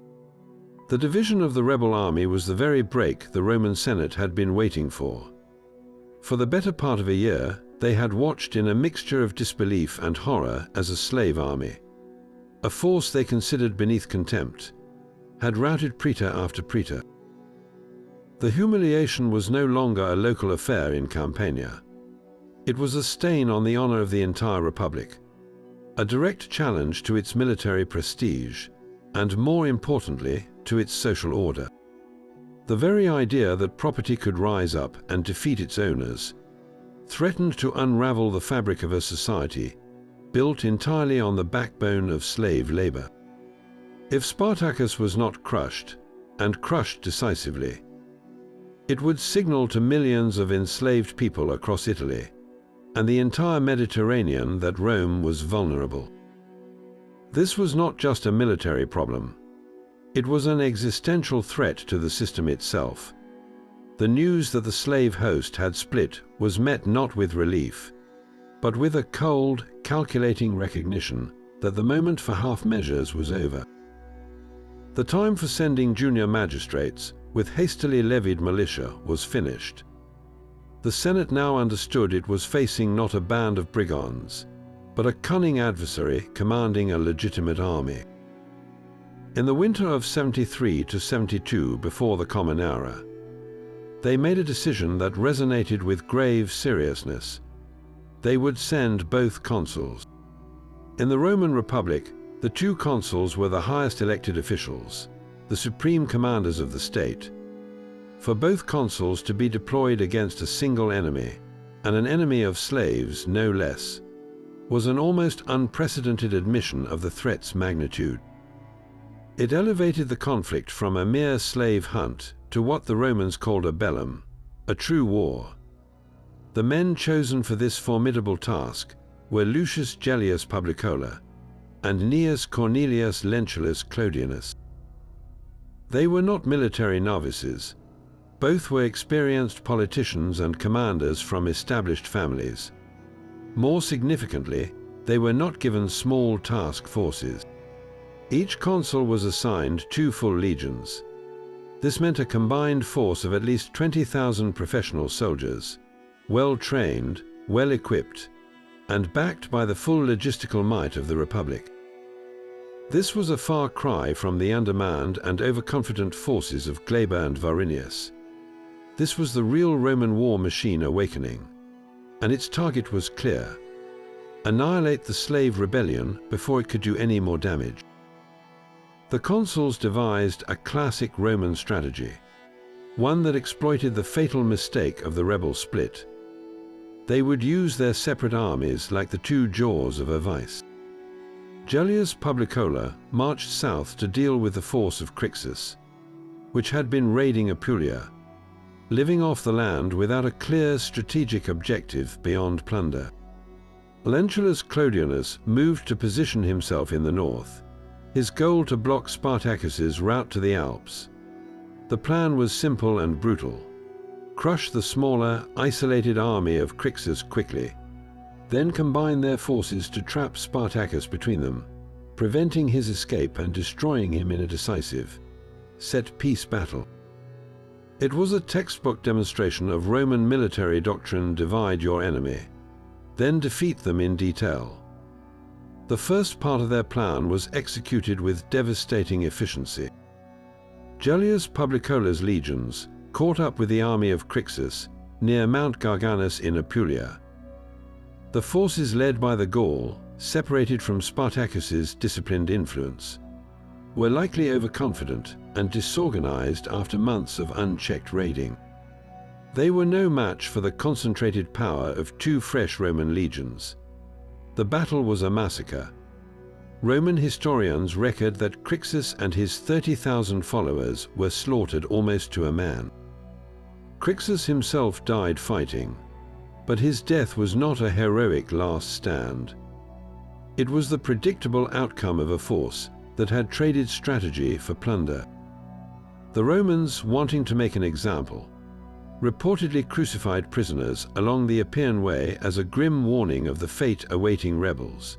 The division of the rebel army was the very break the Roman Senate had been waiting for. For the better part of a year, they had watched in a mixture of disbelief and horror as a slave army, a force they considered beneath contempt, had routed praetor after praetor. The humiliation was no longer a local affair in Campania. It was a stain on the honor of the entire Republic, a direct challenge to its military prestige, and more importantly, to its social order. The very idea that property could rise up and defeat its owners threatened to unravel the fabric of a society built entirely on the backbone of slave labor. If Spartacus was not crushed, and crushed decisively, it would signal to millions of enslaved people across Italy and the entire Mediterranean that Rome was vulnerable. This was not just a military problem. It was an existential threat to the system itself. The news that the slave host had split was met not with relief, but with a cold, calculating recognition that the moment for half measures was over. The time for sending junior magistrates with hastily levied militia was finished. The Senate now understood it was facing not a band of brigands, but a cunning adversary commanding a legitimate army. In the winter of 73 to 72 before the Common Era, they made a decision that resonated with grave seriousness. They would send both consuls. In the Roman Republic, the two consuls were the highest elected officials, the supreme commanders of the state. For both consuls to be deployed against a single enemy, and an enemy of slaves no less, was an almost unprecedented admission of the threat's magnitude. It elevated the conflict from a mere slave hunt to what the Romans called a bellum, a true war. The men chosen for this formidable task were Lucius Gellius Publicola and Gnaeus Cornelius Lentulus Clodianus. They were not military novices. Both were experienced politicians and commanders from established families. More significantly, they were not given small task forces. Each consul was assigned 2 full legions. This meant a combined force of at least 20,000 professional soldiers, well-trained, well-equipped, and backed by the full logistical might of the Republic. This was a far cry from the undermanned and overconfident forces of Glaber and Varinius. This was the real Roman war machine awakening, and its target was clear: annihilate the slave rebellion before it could do any more damage. The consuls devised a classic Roman strategy, one that exploited the fatal mistake of the rebel split. They would use their separate armies like the two jaws of a vice. Gellius Publicola marched south to deal with the force of Crixus, which had been raiding Apulia, living off the land without a clear strategic objective beyond plunder. Lentulus Clodianus moved to position himself in the north, his goal to block Spartacus's route to the Alps. The plan was simple and brutal. Crush the smaller, isolated army of Crixus quickly, then combine their forces to trap Spartacus between them, preventing his escape and destroying him in a decisive, set-piece battle. It was a textbook demonstration of Roman military doctrine: divide your enemy, then defeat them in detail. The first part of their plan was executed with devastating efficiency. Gellius Publicola's legions caught up with the army of Crixus near Mount Garganus in Apulia. The forces led by the Gaul, separated from Spartacus's disciplined influence, were likely overconfident and disorganized after months of unchecked raiding. They were no match for the concentrated power of two fresh Roman legions. The battle was a massacre. Roman historians record that Crixus and his 30,000 followers were slaughtered almost to a man. Crixus himself died fighting, but his death was not a heroic last stand. It was the predictable outcome of a force that had traded strategy for plunder. The Romans, wanting to make an example, reportedly crucified prisoners along the Appian Way as a grim warning of the fate awaiting rebels.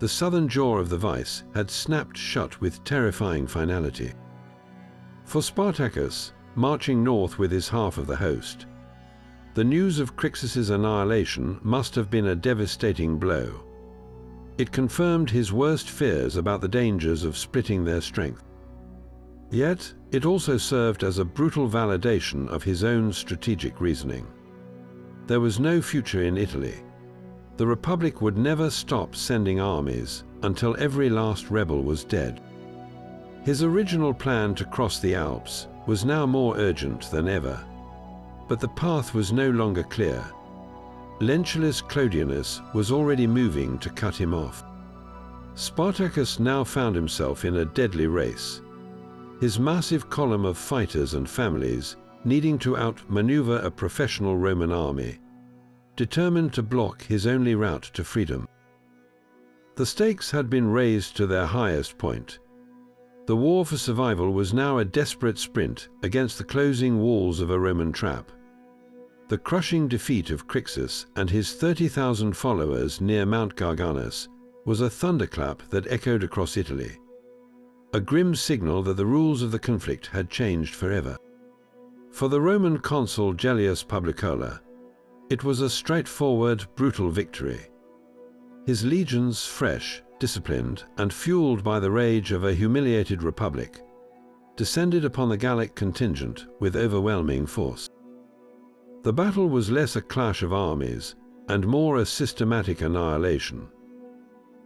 The southern jaw of the vice had snapped shut with terrifying finality. For Spartacus, marching north with his half of the host, the news of Crixus's annihilation must have been a devastating blow. It confirmed his worst fears about the dangers of splitting their strength. Yet, it also served as a brutal validation of his own strategic reasoning. There was no future in Italy. The Republic would never stop sending armies until every last rebel was dead. His original plan to cross the Alps was now more urgent than ever, but the path was no longer clear. Lentulus Clodianus was already moving to cut him off. Spartacus now found himself in a deadly race, his massive column of fighters and families needing to outmaneuver a professional Roman army, determined to block his only route to freedom. The stakes had been raised to their highest point. The war for survival was now a desperate sprint against the closing walls of a Roman trap. The crushing defeat of Crixus and his 30,000 followers near Mount Garganus was a thunderclap that echoed across Italy, a grim signal that the rules of the conflict had changed forever. For the Roman consul Gellius Publicola, it was a straightforward, brutal victory. His legions, fresh, disciplined, and fueled by the rage of a humiliated republic, descended upon the Gallic contingent with overwhelming force. The battle was less a clash of armies and more a systematic annihilation.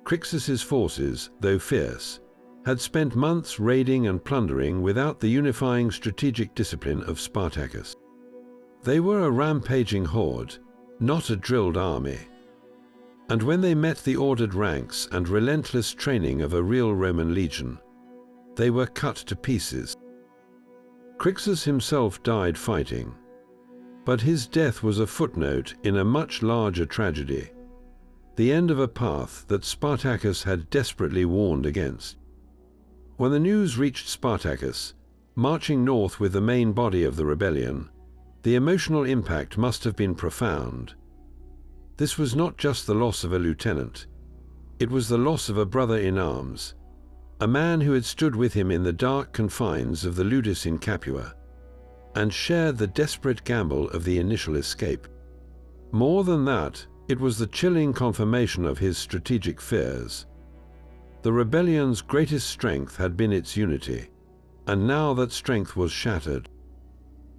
Crixus's forces, though fierce, had spent months raiding and plundering without the unifying strategic discipline of Spartacus. They were a rampaging horde, not a drilled army. And when they met the ordered ranks and relentless training of a real Roman legion, they were cut to pieces. Crixus himself died fighting, but his death was a footnote in a much larger tragedy, the end of a path that Spartacus had desperately warned against. When the news reached Spartacus, marching north with the main body of the rebellion, the emotional impact must have been profound. This was not just the loss of a lieutenant. It was the loss of a brother in arms, a man who had stood with him in the dark confines of the Ludus in Capua, and shared the desperate gamble of the initial escape. More than that, it was the chilling confirmation of his strategic fears. The rebellion's greatest strength had been its unity, and now that strength was shattered.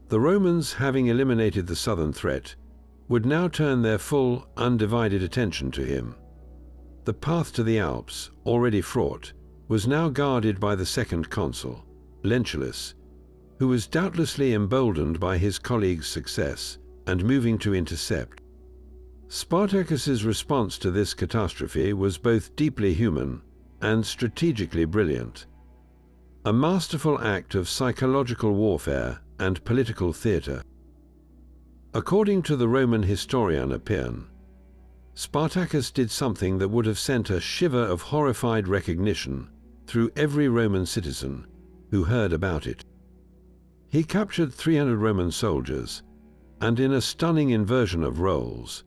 The Romans, having eliminated the southern threat, would now turn their full, undivided attention to him. The path to the Alps, already fraught, was now guarded by the second consul, Lentulus, who was doubtlessly emboldened by his colleague's success and moving to intercept. Spartacus's response to this catastrophe was both deeply human and strategically brilliant. A masterful act of psychological warfare and political theater. According to the Roman historian Appian, Spartacus did something that would have sent a shiver of horrified recognition through every Roman citizen who heard about it. He captured 300 Roman soldiers and, in a stunning inversion of roles,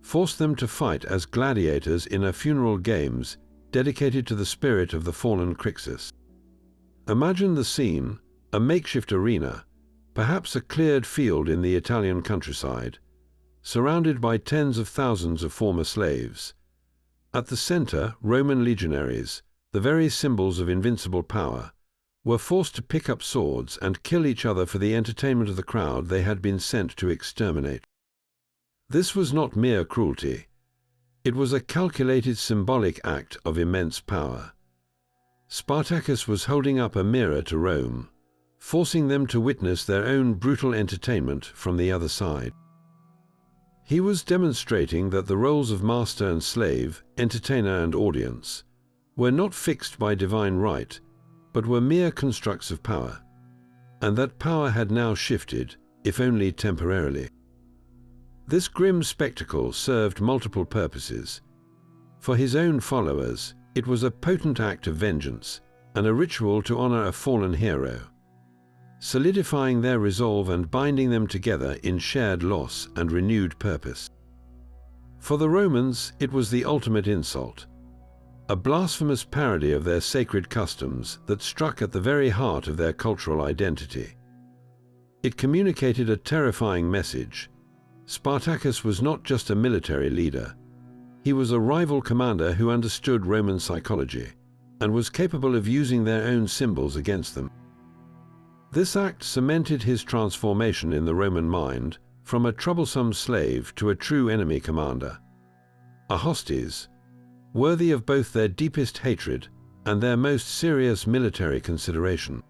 forced them to fight as gladiators in a funeral games dedicated to the spirit of the fallen Crixus. Imagine the scene: a makeshift arena, perhaps a cleared field in the Italian countryside, surrounded by tens of thousands of former slaves. At the center, Roman legionaries, the very symbols of invincible power, were forced to pick up swords and kill each other for the entertainment of the crowd they had been sent to exterminate. This was not mere cruelty. It was a calculated symbolic act of immense power. Spartacus was holding up a mirror to Rome, forcing them to witness their own brutal entertainment from the other side. He was demonstrating that the roles of master and slave, entertainer and audience, were not fixed by divine right, but were mere constructs of power, and that power had now shifted, if only temporarily. This grim spectacle served multiple purposes. For his own followers, it was a potent act of vengeance and a ritual to honor a fallen hero, solidifying their resolve and binding them together in shared loss and renewed purpose. For the Romans, it was the ultimate insult, a blasphemous parody of their sacred customs that struck at the very heart of their cultural identity. It communicated a terrifying message. Spartacus was not just a military leader. He was a rival commander who understood Roman psychology and was capable of using their own symbols against them. This act cemented his transformation in the Roman mind from a troublesome slave to a true enemy commander, a hostis, worthy of both their deepest hatred and their most serious military consideration.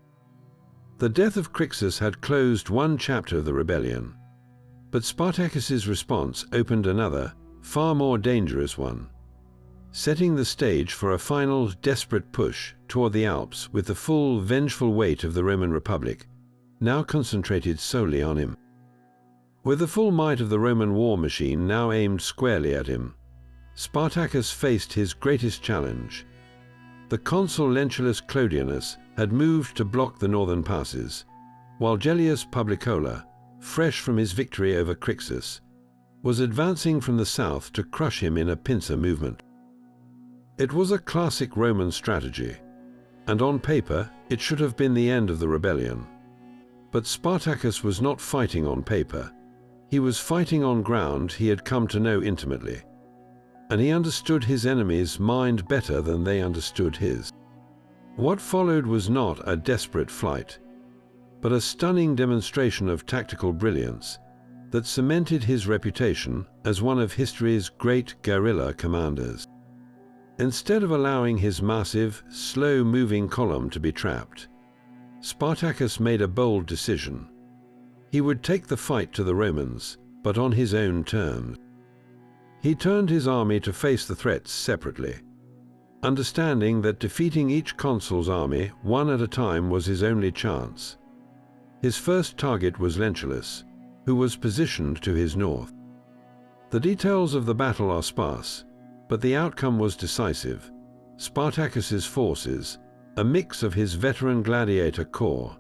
The death of Crixus had closed one chapter of the rebellion, but Spartacus's response opened another, far more dangerous one, setting the stage for a final desperate push toward the Alps with the full, vengeful weight of the Roman Republic now concentrated solely on him. With the full might of the Roman war machine now aimed squarely at him, Spartacus faced his greatest challenge. The consul Lentulus Clodianus had moved to block the northern passes, while Gellius Publicola, fresh from his victory over Crixus, was advancing from the south to crush him in a pincer movement. It was a classic Roman strategy, and on paper it should have been the end of the rebellion. But Spartacus was not fighting on paper. He was fighting on ground he had come to know intimately, and he understood his enemy's mind better than they understood his. What followed was not a desperate flight, but a stunning demonstration of tactical brilliance that cemented his reputation as one of history's great guerrilla commanders. Instead of allowing his massive, slow-moving column to be trapped, Spartacus made a bold decision. He would take the fight to the Romans, but on his own terms. He turned his army to face the threats separately, understanding that defeating each consul's army one at a time was his only chance. His first target was Lentulus, who was positioned to his north. The details of the battle are sparse, but the outcome was decisive. Spartacus's forces, a mix of his veteran gladiator corps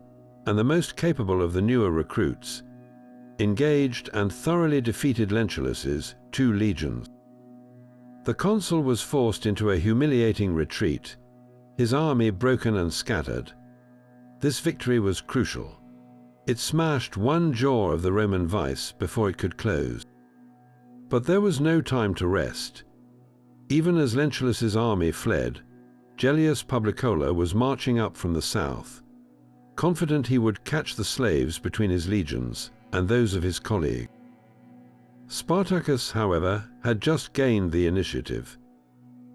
and the most capable of the newer recruits, engaged and thoroughly defeated Lentulus's 2 legions. The consul was forced into a humiliating retreat, his army broken and scattered. This victory was crucial. It smashed one jaw of the Roman vice before it could close. But there was no time to rest. Even as Lentulus's army fled, Gellius Publicola was marching up from the south, confident he would catch the slaves between his legions and those of his colleague. Spartacus, however, had just gained the initiative.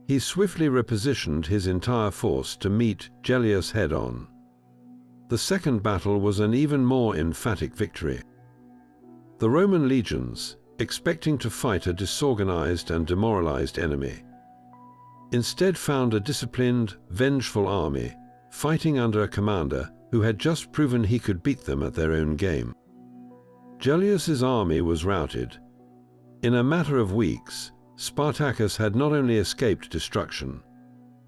He swiftly repositioned his entire force to meet Gellius head-on. The second battle was an even more emphatic victory. The Roman legions, expecting to fight a disorganized and demoralized enemy. Instead found a disciplined, vengeful army, fighting under a commander who had just proven he could beat them at their own game. Gellius's army was routed. In a matter of weeks, Spartacus had not only escaped destruction,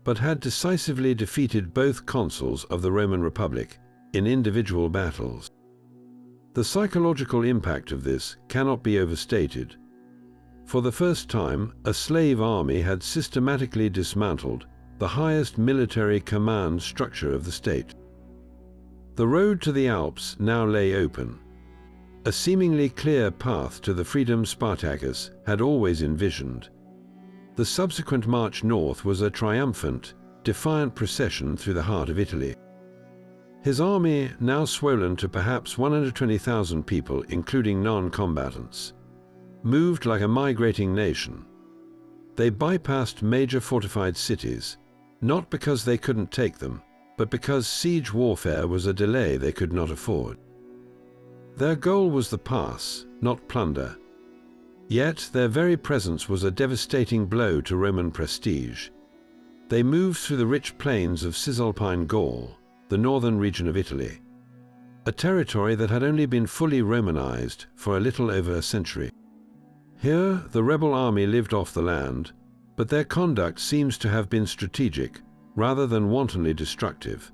but had decisively defeated both consuls of the Roman Republic in individual battles. The psychological impact of this cannot be overstated. For the first time, a slave army had systematically dismantled the highest military command structure of the state. The road to the Alps now lay open, a seemingly clear path to the freedom Spartacus had always envisioned. The subsequent march north was a triumphant, defiant procession through the heart of Italy. His army, now swollen to perhaps 120,000 people, including non-combatants, moved like a migrating nation. They bypassed major fortified cities, not because they couldn't take them, but because siege warfare was a delay they could not afford. Their goal was the pass, not plunder. Yet their very presence was a devastating blow to Roman prestige. They moved through the rich plains of Cisalpine Gaul, the northern region of Italy, a territory that had only been fully Romanized for a little over a century. Here, the rebel army lived off the land, but their conduct seems to have been strategic rather than wantonly destructive.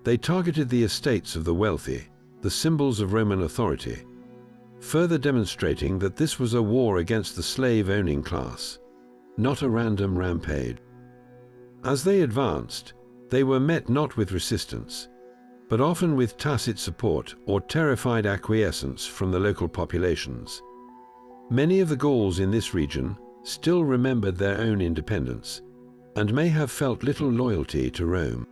They targeted the estates of the wealthy, the symbols of Roman authority, further demonstrating that this was a war against the slave-owning class, not a random rampage. As they advanced, they were met not with resistance, but often with tacit support or terrified acquiescence from the local populations. Many of the Gauls in this region still remembered their own independence, and may have felt little loyalty to Rome.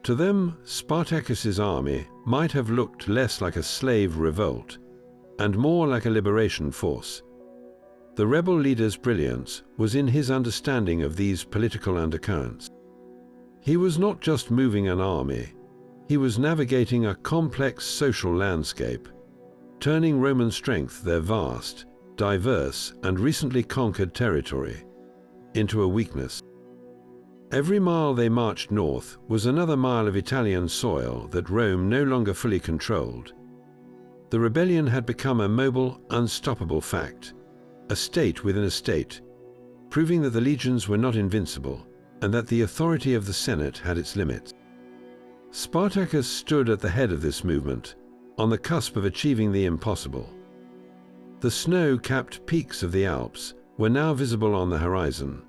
To them, Spartacus's army might have looked less like a slave revolt, and more like a liberation force. The rebel leader's brilliance was in his understanding of these political undercurrents. He was not just moving an army, he was navigating a complex social landscape, turning Roman strength, their vast, diverse, and recently conquered territory, into a weakness. Every mile they marched north was another mile of Italian soil that Rome no longer fully controlled. The rebellion had become a mobile, unstoppable fact, a state within a state, proving that the legions were not invincible and that the authority of the Senate had its limits. Spartacus stood at the head of this movement, on the cusp of achieving the impossible. The snow-capped peaks of the Alps were now visible on the horizon,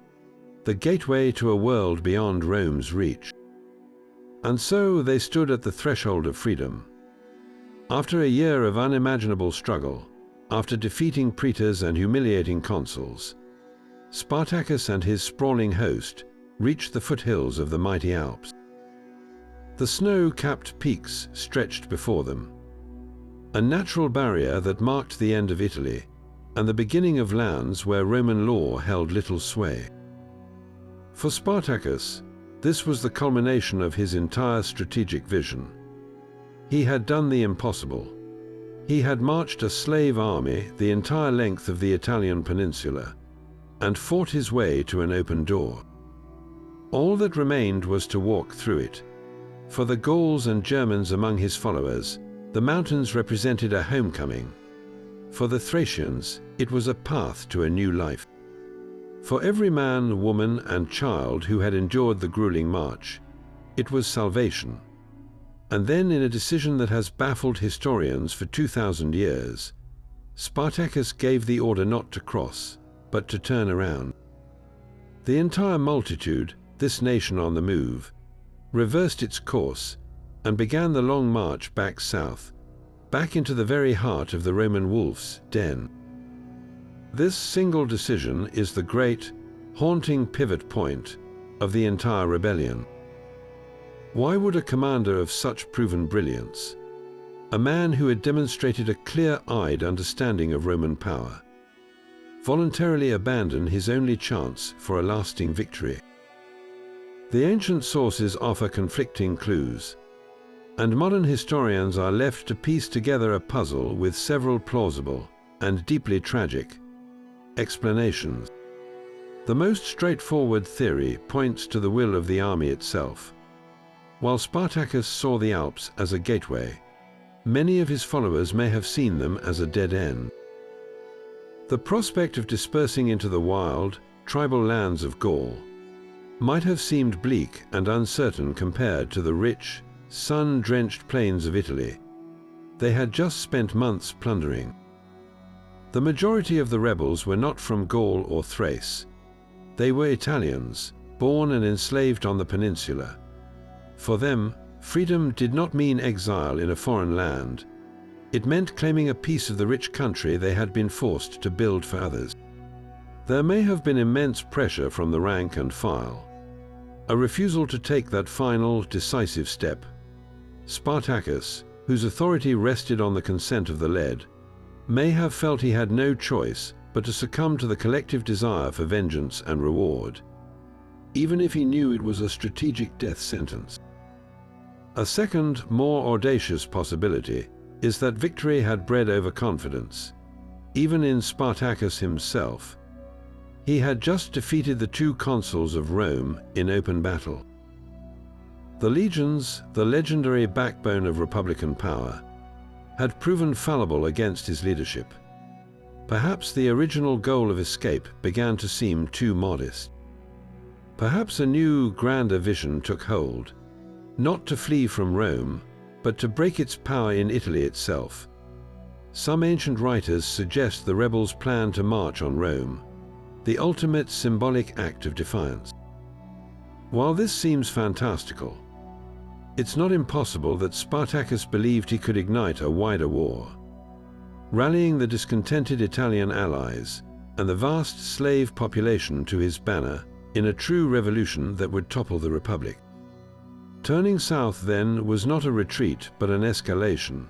the gateway to a world beyond Rome's reach. And so they stood at the threshold of freedom. After a year of unimaginable struggle, after defeating praetors and humiliating consuls, Spartacus and his sprawling host reached the foothills of the mighty Alps. The snow-capped peaks stretched before them, a natural barrier that marked the end of Italy and the beginning of lands where Roman law held little sway. For Spartacus, this was the culmination of his entire strategic vision. He had done the impossible. He had marched a slave army the entire length of the Italian peninsula and fought his way to an open door. All that remained was to walk through it. For the Gauls and Germans among his followers, the mountains represented a homecoming. For the Thracians, it was a path to a new life. For every man, woman, and child who had endured the grueling march, it was salvation. And then, in a decision that has baffled historians for 2,000 years, Spartacus gave the order not to cross, but to turn around. The entire multitude, this nation on the move, reversed its course and began the long march back south, back into the very heart of the Roman wolf's den. This single decision is the great, haunting pivot point of the entire rebellion. Why would a commander of such proven brilliance, a man who had demonstrated a clear-eyed understanding of Roman power, voluntarily abandon his only chance for a lasting victory? The ancient sources offer conflicting clues, and modern historians are left to piece together a puzzle with several plausible, and deeply tragic. Explanations. The most straightforward theory points to the will of the army itself. While Spartacus saw the Alps as a gateway, many of his followers may have seen them as a dead end. The prospect of dispersing into the wild, tribal lands of Gaul might have seemed bleak and uncertain compared to the rich, sun-drenched plains of Italy they had just spent months plundering. The majority of the rebels were not from Gaul or Thrace. They were Italians, born and enslaved on the peninsula. For them, freedom did not mean exile in a foreign land. It meant claiming a piece of the rich country they had been forced to build for others. There may have been immense pressure from the rank and file, a refusal to take that final, decisive step. Spartacus, whose authority rested on the consent of the led, may have felt he had no choice but to succumb to the collective desire for vengeance and reward, even if he knew it was a strategic death sentence. A second, more audacious possibility is that victory had bred overconfidence. Even in Spartacus himself, he had just defeated the two consuls of Rome in open battle. The legions, the legendary backbone of republican power, had proven fallible against his leadership. Perhaps the original goal of escape began to seem too modest. Perhaps a new, grander vision took hold, not to flee from Rome, but to break its power in Italy itself. Some ancient writers suggest the rebels planned to march on Rome, the ultimate symbolic act of defiance. While this seems fantastical, it's not impossible that Spartacus believed he could ignite a wider war, rallying the discontented Italian allies and the vast slave population to his banner in a true revolution that would topple the Republic. Turning south, then, was not a retreat but an escalation,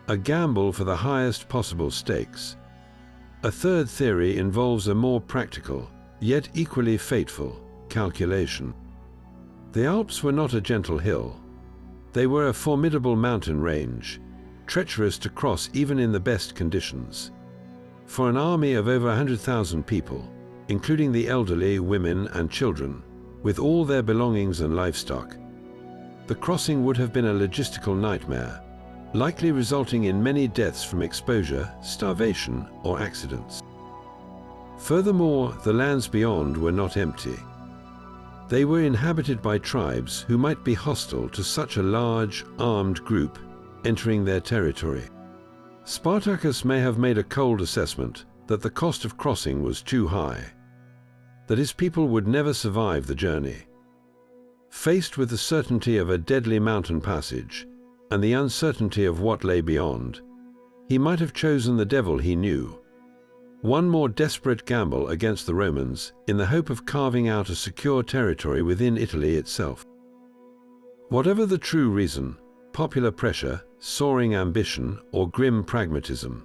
a gamble for the highest possible stakes. A third theory involves a more practical, yet equally fateful, calculation. The Alps were not a gentle hill. They were a formidable mountain range, treacherous to cross even in the best conditions. For an army of over 100,000 people, including the elderly, women, and children, with all their belongings and livestock, the crossing would have been a logistical nightmare, likely resulting in many deaths from exposure, starvation, or accidents. Furthermore, the lands beyond were not empty. They were inhabited by tribes who might be hostile to such a large, armed group entering their territory. Spartacus may have made a cold assessment that the cost of crossing was too high, that his people would never survive the journey. Faced with the certainty of a deadly mountain passage and the uncertainty of what lay beyond, he might have chosen the devil he knew, one more desperate gamble against the Romans in the hope of carving out a secure territory within Italy itself. Whatever the true reason, popular pressure, soaring ambition, or grim pragmatism,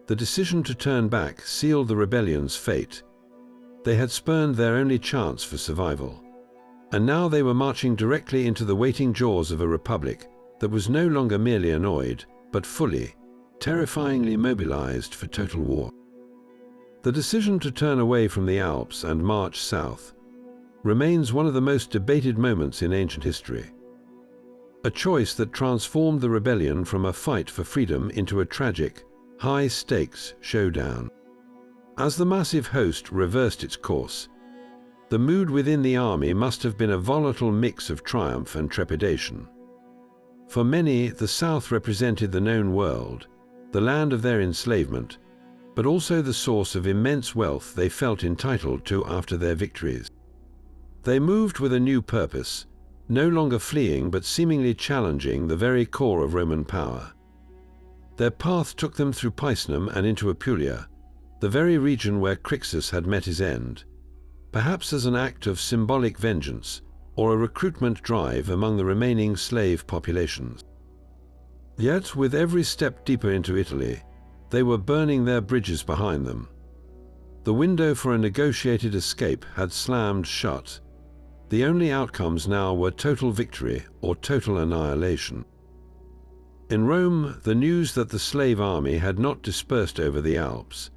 the decision to turn back sealed the rebellion's fate. They had spurned their only chance for survival, and now they were marching directly into the waiting jaws of a republic that was no longer merely annoyed, but fully, terrifyingly mobilized for total war. The decision to turn away from the Alps and march south remains one of the most debated moments in ancient history. A choice that transformed the rebellion from a fight for freedom into a tragic, high-stakes showdown. As the massive host reversed its course, the mood within the army must have been a volatile mix of triumph and trepidation. For many, the South represented the known world, the land of their enslavement, but also the source of immense wealth they felt entitled to after their victories. They moved with a new purpose, no longer fleeing but seemingly challenging the very core of Roman power. Their path took them through Picenum and into Apulia, the very region where Crixus had met his end, perhaps as an act of symbolic vengeance or a recruitment drive among the remaining slave populations. Yet, with every step deeper into Italy, they were burning their bridges behind them. The window for a negotiated escape had slammed shut. The only outcomes now were total victory or total annihilation. In Rome, the news that the slave army had not dispersed over the Alps,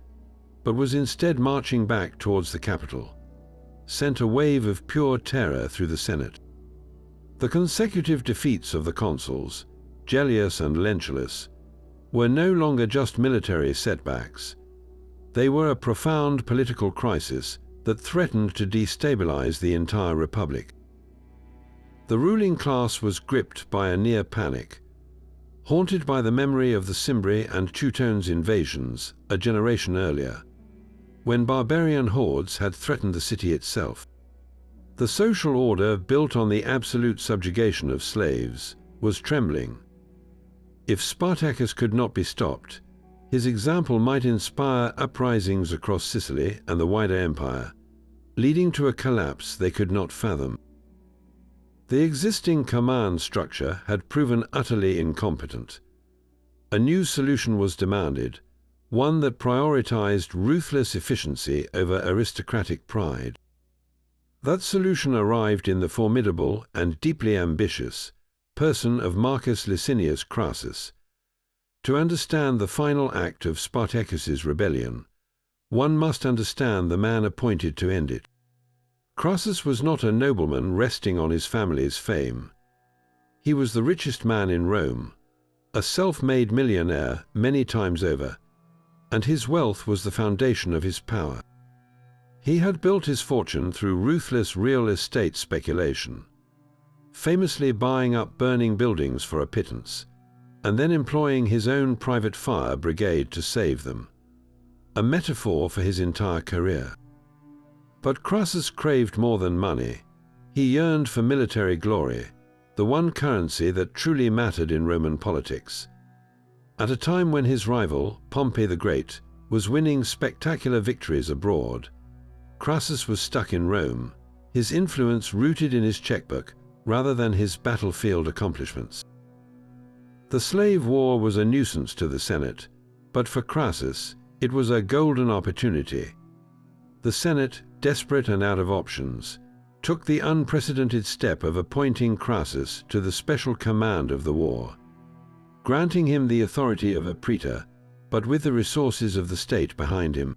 but was instead marching back towards the capital, sent a wave of pure terror through the Senate. The consecutive defeats of the consuls, Gellius and Lentulus, were no longer just military setbacks. They were a profound political crisis that threatened to destabilize the entire republic. The ruling class was gripped by a near panic, haunted by the memory of the Cimbri and Teutones invasions a generation earlier, when barbarian hordes had threatened the city itself. The social order, built on the absolute subjugation of slaves, was trembling. If Spartacus could not be stopped, his example might inspire uprisings across Sicily and the wider empire, leading to a collapse they could not fathom. The existing command structure had proven utterly incompetent. A new solution was demanded, one that prioritized ruthless efficiency over aristocratic pride. That solution arrived in the formidable and deeply ambitious person of Marcus Licinius Crassus. To understand the final act of Spartacus's rebellion, one must understand the man appointed to end it. Crassus was not a nobleman resting on his family's fame. He was the richest man in Rome, a self-made millionaire many times over, and his wealth was the foundation of his power. He had built his fortune through ruthless real estate speculation, famously buying up burning buildings for a pittance, and then employing his own private fire brigade to save them, a metaphor for his entire career. But Crassus craved more than money. He yearned for military glory, the one currency that truly mattered in Roman politics. At a time when his rival, Pompey the Great, was winning spectacular victories abroad, Crassus was stuck in Rome, his influence rooted in his checkbook rather than his battlefield accomplishments. The slave war was a nuisance to the Senate, but for Crassus, it was a golden opportunity. The Senate, desperate and out of options, took the unprecedented step of appointing Crassus to the special command of the war, granting him the authority of a praetor, but with the resources of the state behind him.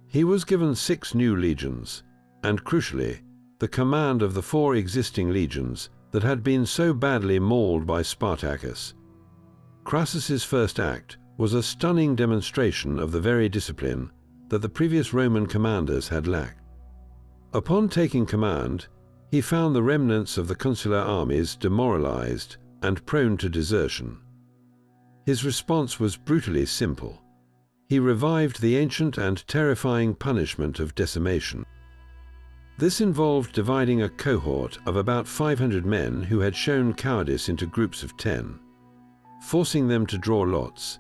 He was given 6 new legions, and crucially, the command of the 4 existing legions that had been so badly mauled by Spartacus. Crassus's first act was a stunning demonstration of the very discipline that the previous Roman commanders had lacked. Upon taking command, he found the remnants of the consular armies demoralized and prone to desertion. His response was brutally simple. He revived the ancient and terrifying punishment of decimation. This involved dividing a cohort of about 500 men who had shown cowardice into groups of 10, forcing them to draw lots.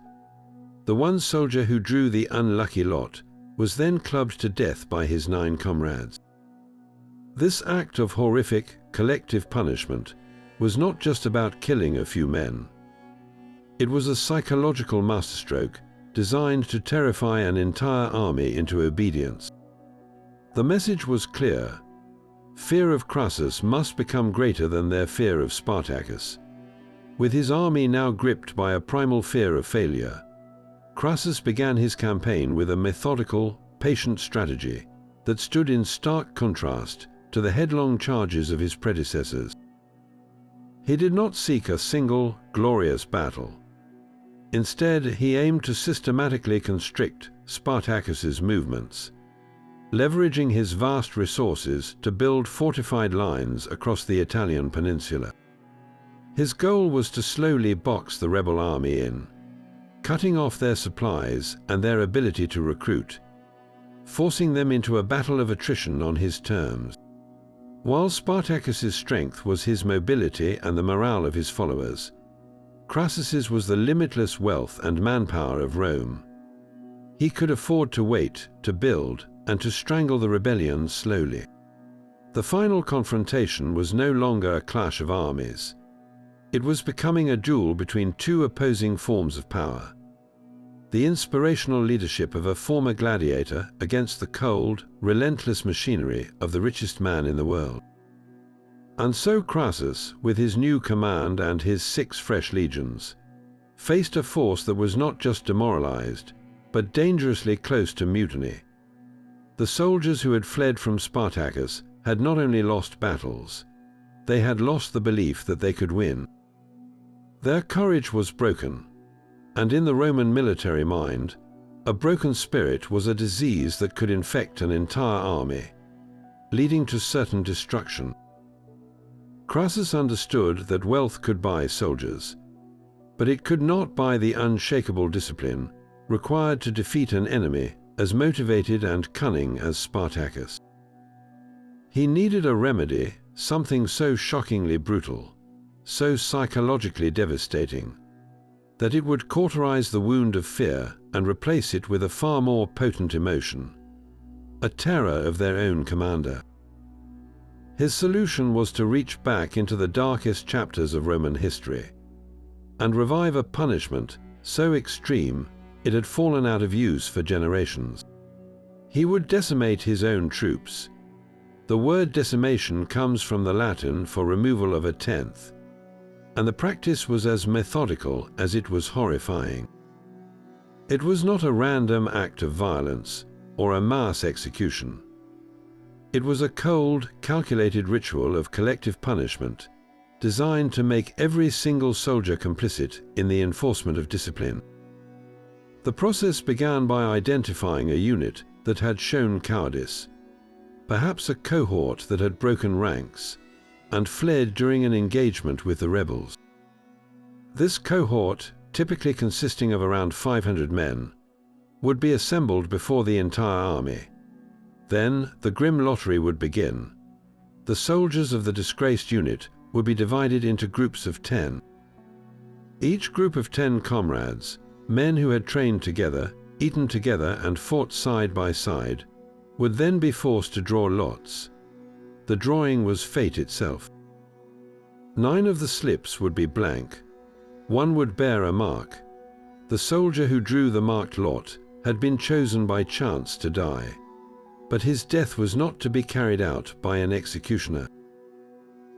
The one soldier who drew the unlucky lot was then clubbed to death by his 9 comrades. This act of horrific, collective punishment was not just about killing a few men. It was a psychological masterstroke designed to terrify an entire army into obedience. The message was clear. Fear of Crassus must become greater than their fear of Spartacus. With his army now gripped by a primal fear of failure, Crassus began his campaign with a methodical, patient strategy that stood in stark contrast to the headlong charges of his predecessors. He did not seek a single, glorious battle. Instead, he aimed to systematically constrict Spartacus's movements, leveraging his vast resources to build fortified lines across the Italian peninsula. His goal was to slowly box the rebel army in, cutting off their supplies and their ability to recruit, forcing them into a battle of attrition on his terms. While Spartacus's strength was his mobility and the morale of his followers, Crassus's was the limitless wealth and manpower of Rome. He could afford to wait, to build, and to strangle the rebellion slowly. The final confrontation was no longer a clash of armies. It was becoming a duel between 2 opposing forms of power. The inspirational leadership of a former gladiator against the cold, relentless machinery of the richest man in the world. And so Crassus, with his new command and his 6 fresh legions, faced a force that was not just demoralized, but dangerously close to mutiny. The soldiers who had fled from Spartacus had not only lost battles, they had lost the belief that they could win. Their courage was broken, and in the Roman military mind, a broken spirit was a disease that could infect an entire army, leading to certain destruction. Crassus understood that wealth could buy soldiers, but it could not buy the unshakable discipline required to defeat an enemy as motivated and cunning as Spartacus. He needed a remedy, something so shockingly brutal, so psychologically devastating, that it would cauterize the wound of fear and replace it with a far more potent emotion, a terror of their own commander. His solution was to reach back into the darkest chapters of Roman history and revive a punishment so extreme it had fallen out of use for generations. He would decimate his own troops. The word decimation comes from the Latin for removal of a tenth, and the practice was as methodical as it was horrifying. It was not a random act of violence or a mass execution. It was a cold, calculated ritual of collective punishment designed to make every single soldier complicit in the enforcement of discipline. The process began by identifying a unit that had shown cowardice, perhaps a cohort that had broken ranks and fled during an engagement with the rebels. This cohort, typically consisting of around 500 men, would be assembled before the entire army. Then the grim lottery would begin. The soldiers of the disgraced unit would be divided into groups of 10. Each group of 10 comrades, men who had trained together, eaten together and fought side by side, would then be forced to draw lots. The drawing was fate itself. 9 of the slips would be blank. 1 would bear a mark. The soldier who drew the marked lot had been chosen by chance to die, but his death was not to be carried out by an executioner.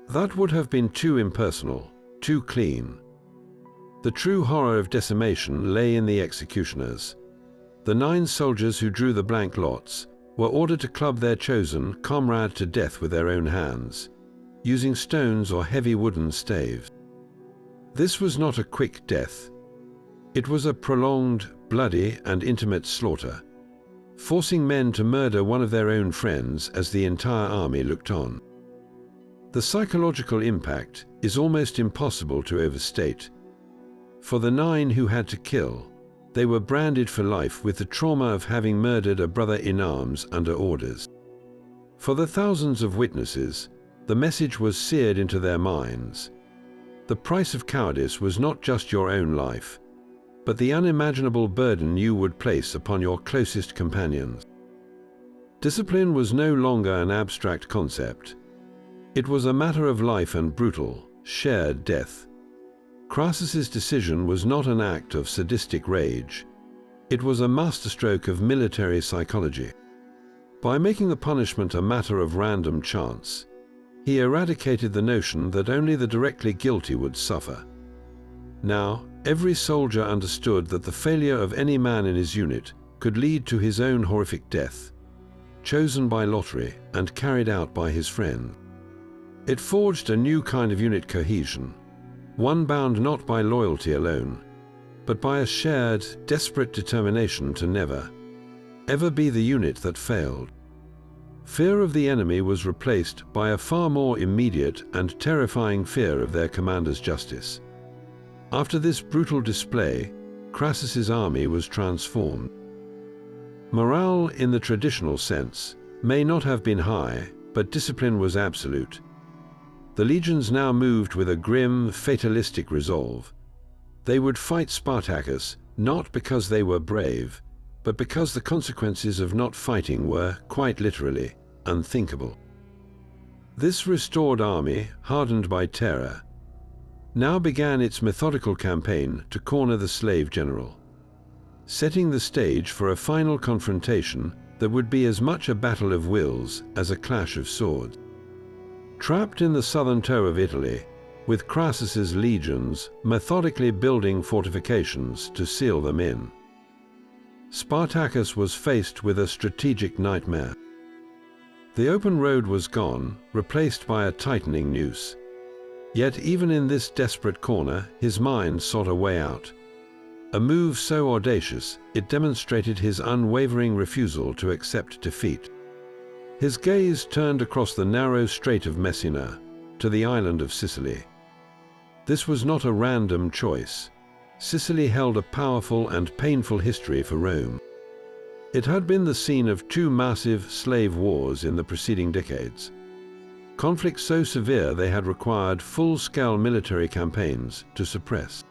That would have been too impersonal, too clean. The true horror of decimation lay in the executioners. The 9 soldiers who drew the blank lots were ordered to club their chosen comrade to death with their own hands, using stones or heavy wooden staves. This was not a quick death. It was a prolonged, bloody, and intimate slaughter, forcing men to murder one of their own friends as the entire army looked on. The psychological impact is almost impossible to overstate. For the 9 who had to kill, they were branded for life with the trauma of having murdered a brother in arms under orders. For the thousands of witnesses, the message was seared into their minds. The price of cowardice was not just your own life, but the unimaginable burden you would place upon your closest companions. Discipline was no longer an abstract concept. It was a matter of life and brutal, shared death. Crassus's decision was not an act of sadistic rage. It was a masterstroke of military psychology. By making the punishment a matter of random chance, he eradicated the notion that only the directly guilty would suffer. Now, every soldier understood that the failure of any man in his unit could lead to his own horrific death, chosen by lottery and carried out by his friend. It forged a new kind of unit cohesion, one bound not by loyalty alone, but by a shared, desperate determination to never, ever be the unit that failed. Fear of the enemy was replaced by a far more immediate and terrifying fear of their commander's justice. After this brutal display, Crassus's army was transformed. Morale in the traditional sense may not have been high, but discipline was absolute. The legions now moved with a grim, fatalistic resolve. They would fight Spartacus not because they were brave, but because the consequences of not fighting were, quite literally, unthinkable. This restored army, hardened by terror, now began its methodical campaign to corner the slave general, setting the stage for a final confrontation that would be as much a battle of wills as a clash of swords. Trapped in the southern toe of Italy, with Crassus's legions methodically building fortifications to seal them in, Spartacus was faced with a strategic nightmare. The open road was gone, replaced by a tightening noose. Yet even in this desperate corner, his mind sought a way out. A move so audacious, it demonstrated his unwavering refusal to accept defeat. His gaze turned across the narrow Strait of Messina to the island of Sicily. This was not a random choice. Sicily held a powerful and painful history for Rome. It had been the scene of two massive slave wars in the preceding decades. Conflicts so severe they had required full-scale military campaigns to suppress.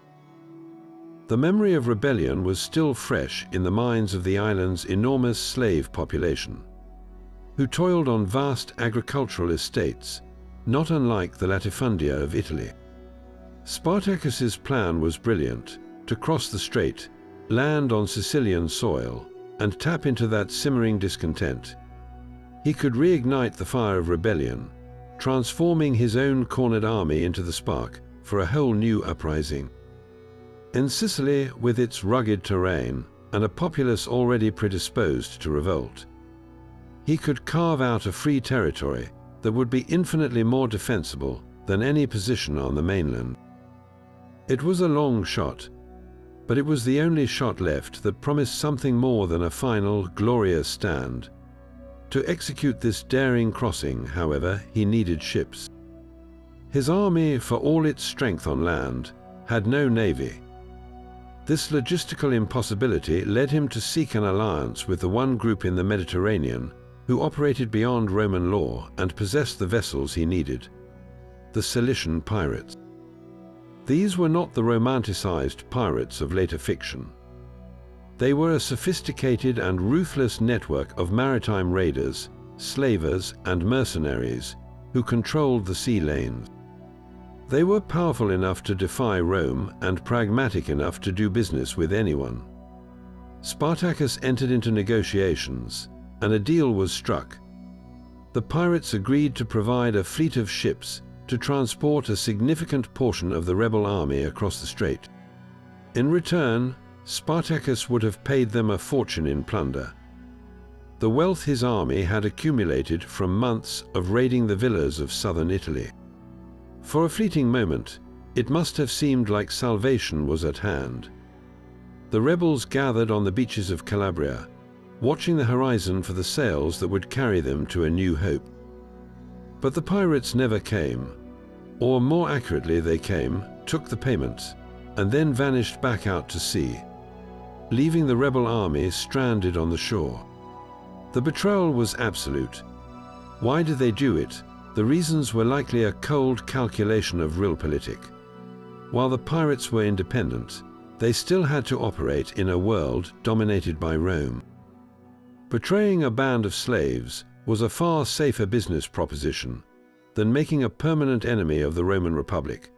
The memory of rebellion was still fresh in the minds of the island's enormous slave population, who toiled on vast agricultural estates, not unlike the latifundia of Italy. Spartacus's plan was brilliant: to cross the strait, land on Sicilian soil, and tap into that simmering discontent. He could reignite the fire of rebellion, transforming his own cornered army into the spark for a whole new uprising. In Sicily, with its rugged terrain and a populace already predisposed to revolt, he could carve out a free territory that would be infinitely more defensible than any position on the mainland. It was a long shot, but it was the only shot left that promised something more than a final, glorious stand. To execute this daring crossing, however, he needed ships. His army, for all its strength on land, had no navy. This logistical impossibility led him to seek an alliance with the one group in the Mediterranean who operated beyond Roman law and possessed the vessels he needed: the Cilician pirates. These were not the romanticized pirates of later fiction. They were a sophisticated and ruthless network of maritime raiders, slavers, and mercenaries who controlled the sea lanes. They were powerful enough to defy Rome and pragmatic enough to do business with anyone. Spartacus entered into negotiations, and a deal was struck. The pirates agreed to provide a fleet of ships to transport a significant portion of the rebel army across the strait. In return, Spartacus would have paid them a fortune in plunder. The wealth his army had accumulated from months of raiding the villas of southern Italy. For a fleeting moment, it must have seemed like salvation was at hand. The rebels gathered on the beaches of Calabria, watching the horizon for the sails that would carry them to a new hope. But the pirates never came, or more accurately, they came, took the payment, and then vanished back out to sea, leaving the rebel army stranded on the shore. The betrayal was absolute. Why did they do it? The reasons were likely a cold calculation of realpolitik. While the pirates were independent, they still had to operate in a world dominated by Rome. Betraying a band of slaves was a far safer business proposition than making a permanent enemy of the Roman Republic,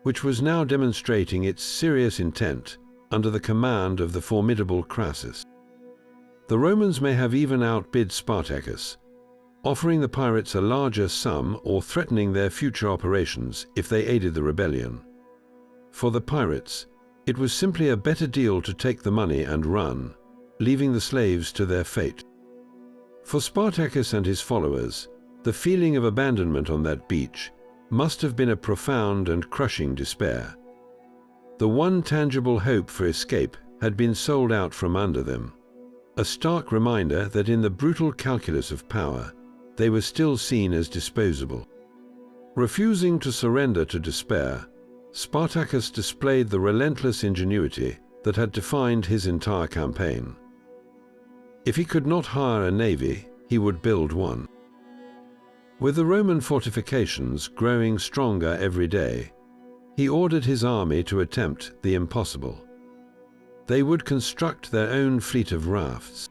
which was now demonstrating its serious intent under the command of the formidable Crassus. The Romans may have even outbid Spartacus, offering the pirates a larger sum or threatening their future operations if they aided the rebellion. For the pirates, it was simply a better deal to take the money and run, leaving the slaves to their fate. For Spartacus and his followers, the feeling of abandonment on that beach must have been a profound and crushing despair. The one tangible hope for escape had been sold out from under them, a stark reminder that in the brutal calculus of power, they were still seen as disposable. Refusing to surrender to despair, Spartacus displayed the relentless ingenuity that had defined his entire campaign. If he could not hire a navy, he would build one. With the Roman fortifications growing stronger every day, he ordered his army to attempt the impossible. They would construct their own fleet of rafts.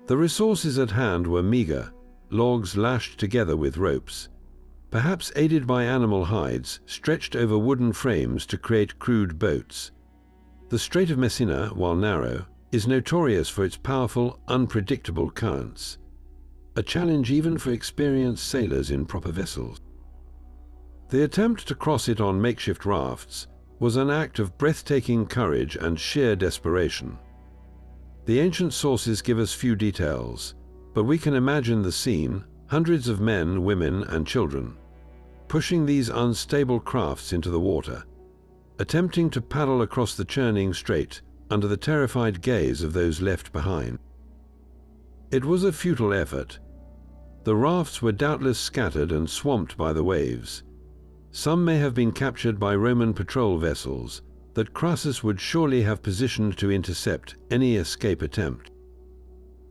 The resources at hand were meager: logs lashed together with ropes, perhaps aided by animal hides stretched over wooden frames to create crude boats. The Strait of Messina, while narrow, is notorious for its powerful, unpredictable currents. a challenge even for experienced sailors in proper vessels. The attempt to cross it on makeshift rafts was an act of breathtaking courage and sheer desperation. The ancient sources give us few details, but we can imagine the scene: hundreds of men, women, and children, pushing these unstable crafts into the water, attempting to paddle across the churning strait under the terrified gaze of those left behind. It was a futile effort. The rafts were doubtless scattered and swamped by the waves. Some may have been captured by Roman patrol vessels that Crassus would surely have positioned to intercept any escape attempt.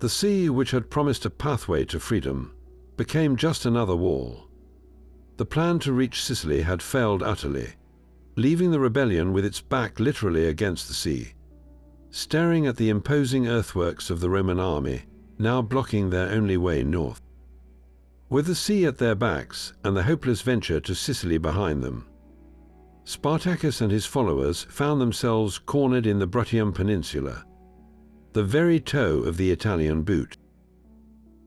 The sea, which had promised a pathway to freedom, became just another wall. The plan to reach Sicily had failed utterly, leaving the rebellion with its back literally against the sea, staring at the imposing earthworks of the Roman army, now blocking their only way north. With the sea at their backs and the hopeless venture to Sicily behind them, Spartacus and his followers found themselves cornered in the Bruttium Peninsula, the very toe of the Italian boot.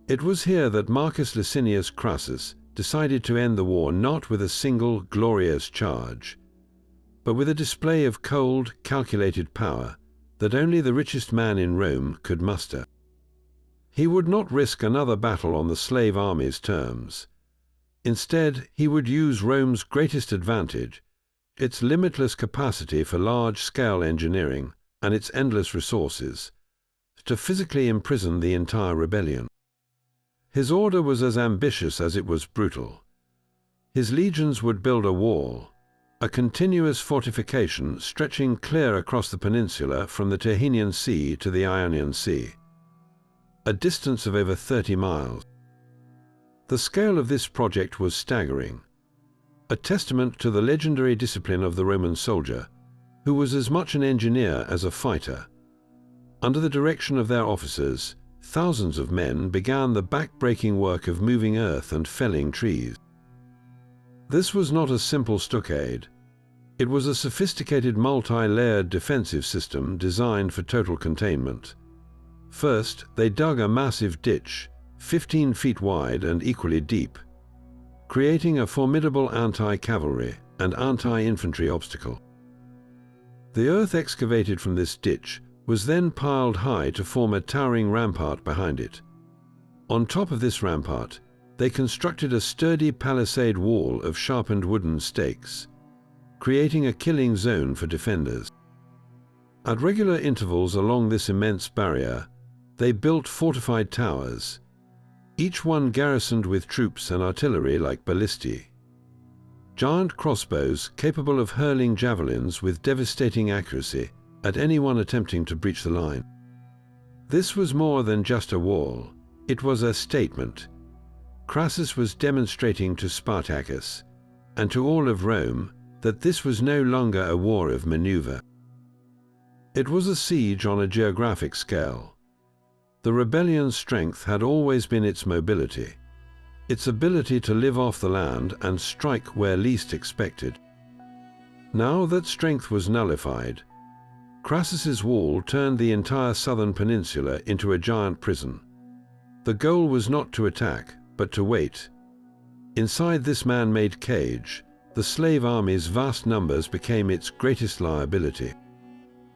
It was here that Marcus Licinius Crassus decided to end the war not with a single glorious charge, but with a display of cold, calculated power that only the richest man in Rome could muster. He would not risk another battle on the slave army's terms. Instead, he would use Rome's greatest advantage, its limitless capacity for large-scale engineering and its endless resources, to physically imprison the entire rebellion. His order was as ambitious as it was brutal. His legions would build a wall, a continuous fortification stretching clear across the peninsula from the Tyrrhenian Sea to the Ionian Sea, a distance of over 30 miles. The scale of this project was staggering, a testament to the legendary discipline of the Roman soldier, who was as much an engineer as a fighter. Under the direction of their officers, thousands of men began the back-breaking work of moving earth and felling trees. This was not a simple stockade. It was a sophisticated multi-layered defensive system designed for total containment. First, they dug a massive ditch, 15 feet wide and equally deep, creating a formidable anti-cavalry and anti-infantry obstacle. The earth excavated from this ditch was then piled high to form a towering rampart behind it. On top of this rampart, they constructed a sturdy palisade wall of sharpened wooden stakes, creating a killing zone for defenders. At regular intervals along this immense barrier, they built fortified towers, each one garrisoned with troops and artillery like ballistae, giant crossbows capable of hurling javelins with devastating accuracy at anyone attempting to breach the line. This was more than just a wall, it was a statement. Crassus was demonstrating to Spartacus, and to all of Rome, that this was no longer a war of maneuver. It was a siege on a geographic scale. The rebellion's strength had always been its mobility, its ability to live off the land and strike where least expected. Now that strength was nullified, Crassus's wall turned the entire southern peninsula into a giant prison. The goal was not to attack, but to wait. Inside this man-made cage, the slave army's vast numbers became its greatest liability.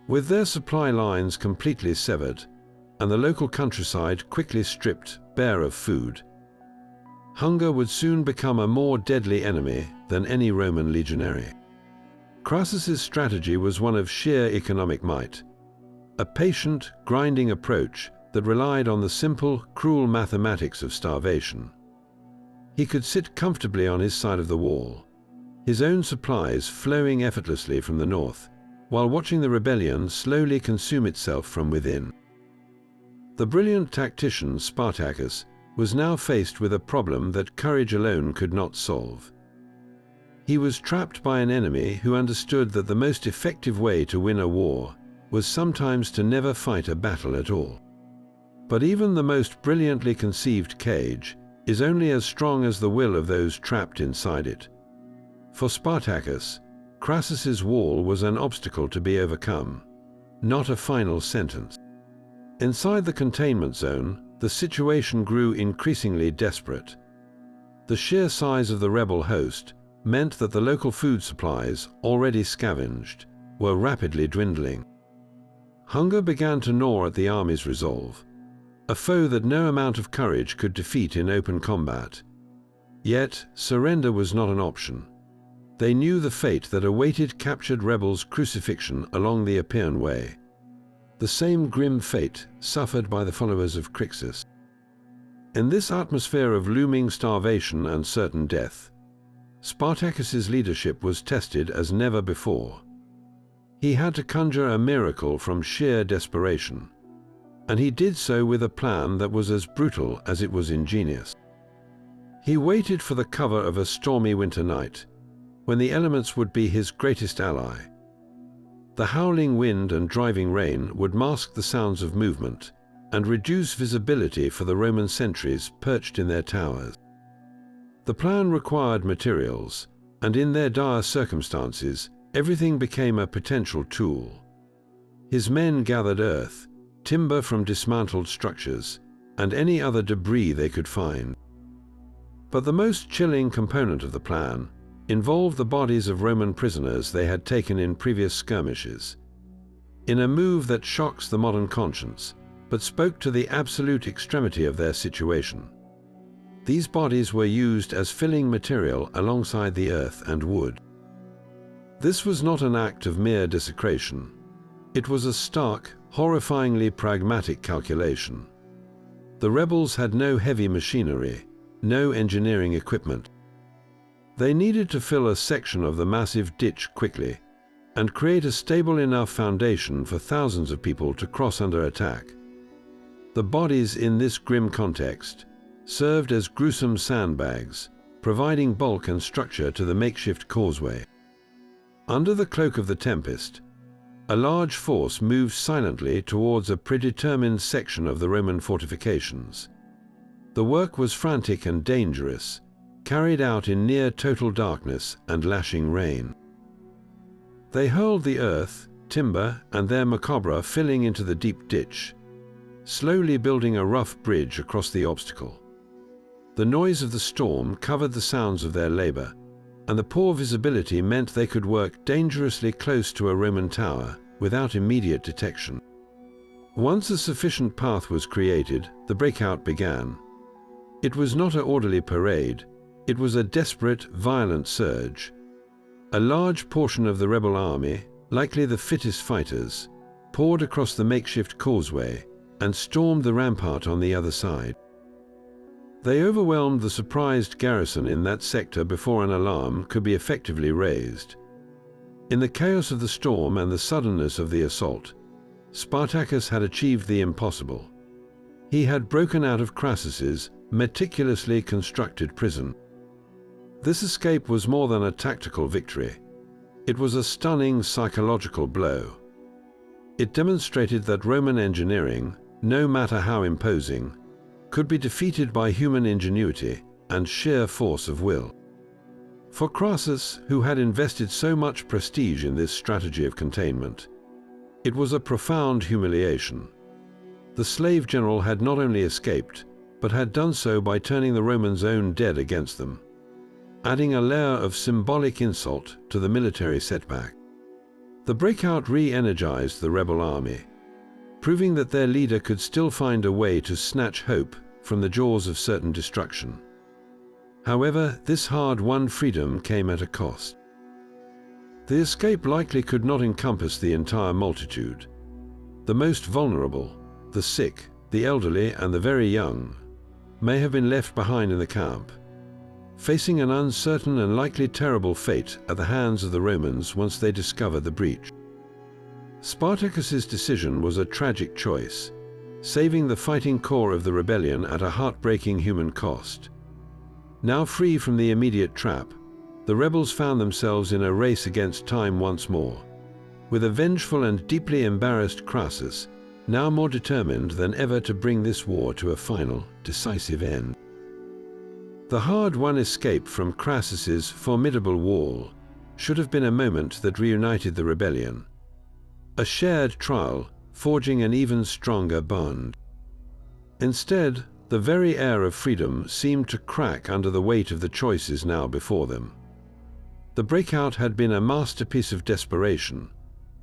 With their supply lines completely severed, and the local countryside quickly stripped bare of food, hunger would soon become a more deadly enemy than any Roman legionary. Crassus's strategy was one of sheer economic might, a patient, grinding approach that relied on the simple, cruel mathematics of starvation. He could sit comfortably on his side of the wall, his own supplies flowing effortlessly from the north, while watching the rebellion slowly consume itself from within. The brilliant tactician Spartacus was now faced with a problem that courage alone could not solve. He was trapped by an enemy who understood that the most effective way to win a war was sometimes to never fight a battle at all. But even the most brilliantly conceived cage is only as strong as the will of those trapped inside it. For Spartacus, Crassus's wall was an obstacle to be overcome, not a final sentence. Inside the containment zone, the situation grew increasingly desperate. The sheer size of the rebel host meant that the local food supplies, already scavenged, were rapidly dwindling. Hunger began to gnaw at the army's resolve, a foe that no amount of courage could defeat in open combat. Yet, surrender was not an option. They knew the fate that awaited captured rebels' crucifixion along the Appian Way, the same grim fate suffered by the followers of Crixus. In this atmosphere of looming starvation and certain death, Spartacus's leadership was tested as never before. He had to conjure a miracle from sheer desperation, and he did so with a plan that was as brutal as it was ingenious. He waited for the cover of a stormy winter night, when the elements would be his greatest ally. The howling wind and driving rain would mask the sounds of movement and reduce visibility for the Roman sentries perched in their towers. The plan required materials, and in their dire circumstances, everything became a potential tool. His men gathered earth, timber from dismantled structures, and any other debris they could find. But the most chilling component of the plan involved the bodies of Roman prisoners they had taken in previous skirmishes. In a move that shocks the modern conscience, but spoke to the absolute extremity of their situation, these bodies were used as filling material alongside the earth and wood. This was not an act of mere desecration. It was a stark, horrifyingly pragmatic calculation. The rebels had no heavy machinery, no engineering equipment. They needed to fill a section of the massive ditch quickly and create a stable enough foundation for thousands of people to cross under attack. The bodies in this grim context served as gruesome sandbags, providing bulk and structure to the makeshift causeway. Under the cloak of the tempest, a large force moved silently towards a predetermined section of the Roman fortifications. The work was frantic and dangerous, carried out in near total darkness and lashing rain. They hurled the earth, timber, and their macabre filling into the deep ditch, slowly building a rough bridge across the obstacle. The noise of the storm covered the sounds of their labor, and the poor visibility meant they could work dangerously close to a Roman tower without immediate detection. Once a sufficient path was created, the breakout began. It was not an orderly parade. It was a desperate, violent surge. A large portion of the rebel army, likely the fittest fighters, poured across the makeshift causeway and stormed the rampart on the other side. They overwhelmed the surprised garrison in that sector before an alarm could be effectively raised. In the chaos of the storm and the suddenness of the assault, Spartacus had achieved the impossible. He had broken out of Crassus's meticulously constructed prison. This escape was more than a tactical victory. It was a stunning psychological blow. It demonstrated that Roman engineering, no matter how imposing, could be defeated by human ingenuity and sheer force of will. For Crassus, who had invested so much prestige in this strategy of containment, it was a profound humiliation. The slave general had not only escaped, but had done so by turning the Romans' own dead against them, adding a layer of symbolic insult to the military setback. The breakout re-energized the rebel army, proving that their leader could still find a way to snatch hope from the jaws of certain destruction. However, this hard-won freedom came at a cost. The escape likely could not encompass the entire multitude. The most vulnerable, the sick, the elderly, and the very young, may have been left behind in the camp, facing an uncertain and likely terrible fate at the hands of the Romans once they discovered the breach. Spartacus's decision was a tragic choice, saving the fighting core of the rebellion at a heartbreaking human cost. Now free from the immediate trap, the rebels found themselves in a race against time once more, with a vengeful and deeply embarrassed Crassus now more determined than ever to bring this war to a final, decisive end. The hard-won escape from Crassus's formidable wall should have been a moment that reunited the rebellion, a shared trial forging an even stronger bond. Instead, the very air of freedom seemed to crack under the weight of the choices now before them. The breakout had been a masterpiece of desperation,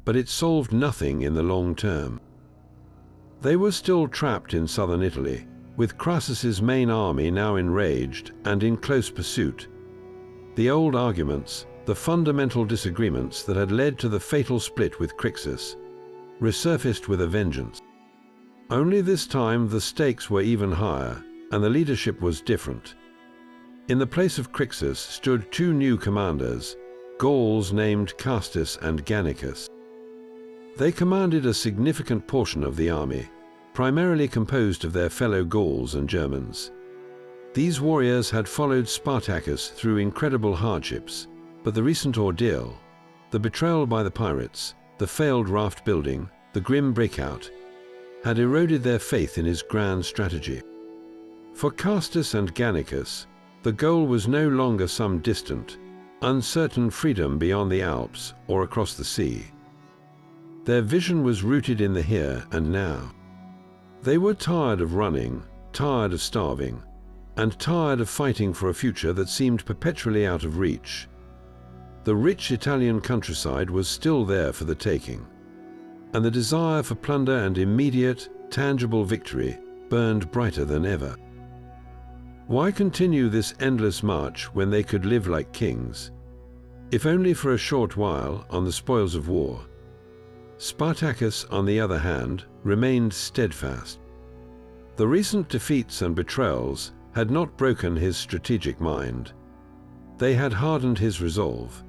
but it solved nothing in the long term. They were still trapped in southern Italy, with Crassus's main army now enraged and in close pursuit. The old arguments, the fundamental disagreements that had led to the fatal split with Crixus, resurfaced with a vengeance. Only this time the stakes were even higher, and the leadership was different. In the place of Crixus stood two new commanders, Gauls named Castus and Gannicus. They commanded a significant portion of the army, primarily composed of their fellow Gauls and Germans. These warriors had followed Spartacus through incredible hardships, but the recent ordeal, the betrayal by the pirates, the failed raft building, the grim breakout, had eroded their faith in his grand strategy. For Castus and Gannicus, the goal was no longer some distant, uncertain freedom beyond the Alps or across the sea. Their vision was rooted in the here and now. They were tired of running, tired of starving, and tired of fighting for a future that seemed perpetually out of reach. The rich Italian countryside was still there for the taking, and the desire for plunder and immediate, tangible victory burned brighter than ever. Why continue this endless march when they could live like kings, if only for a short while on the spoils of war? Spartacus, on the other hand, remained steadfast. The recent defeats and betrayals had not broken his strategic mind. They had hardened his resolve.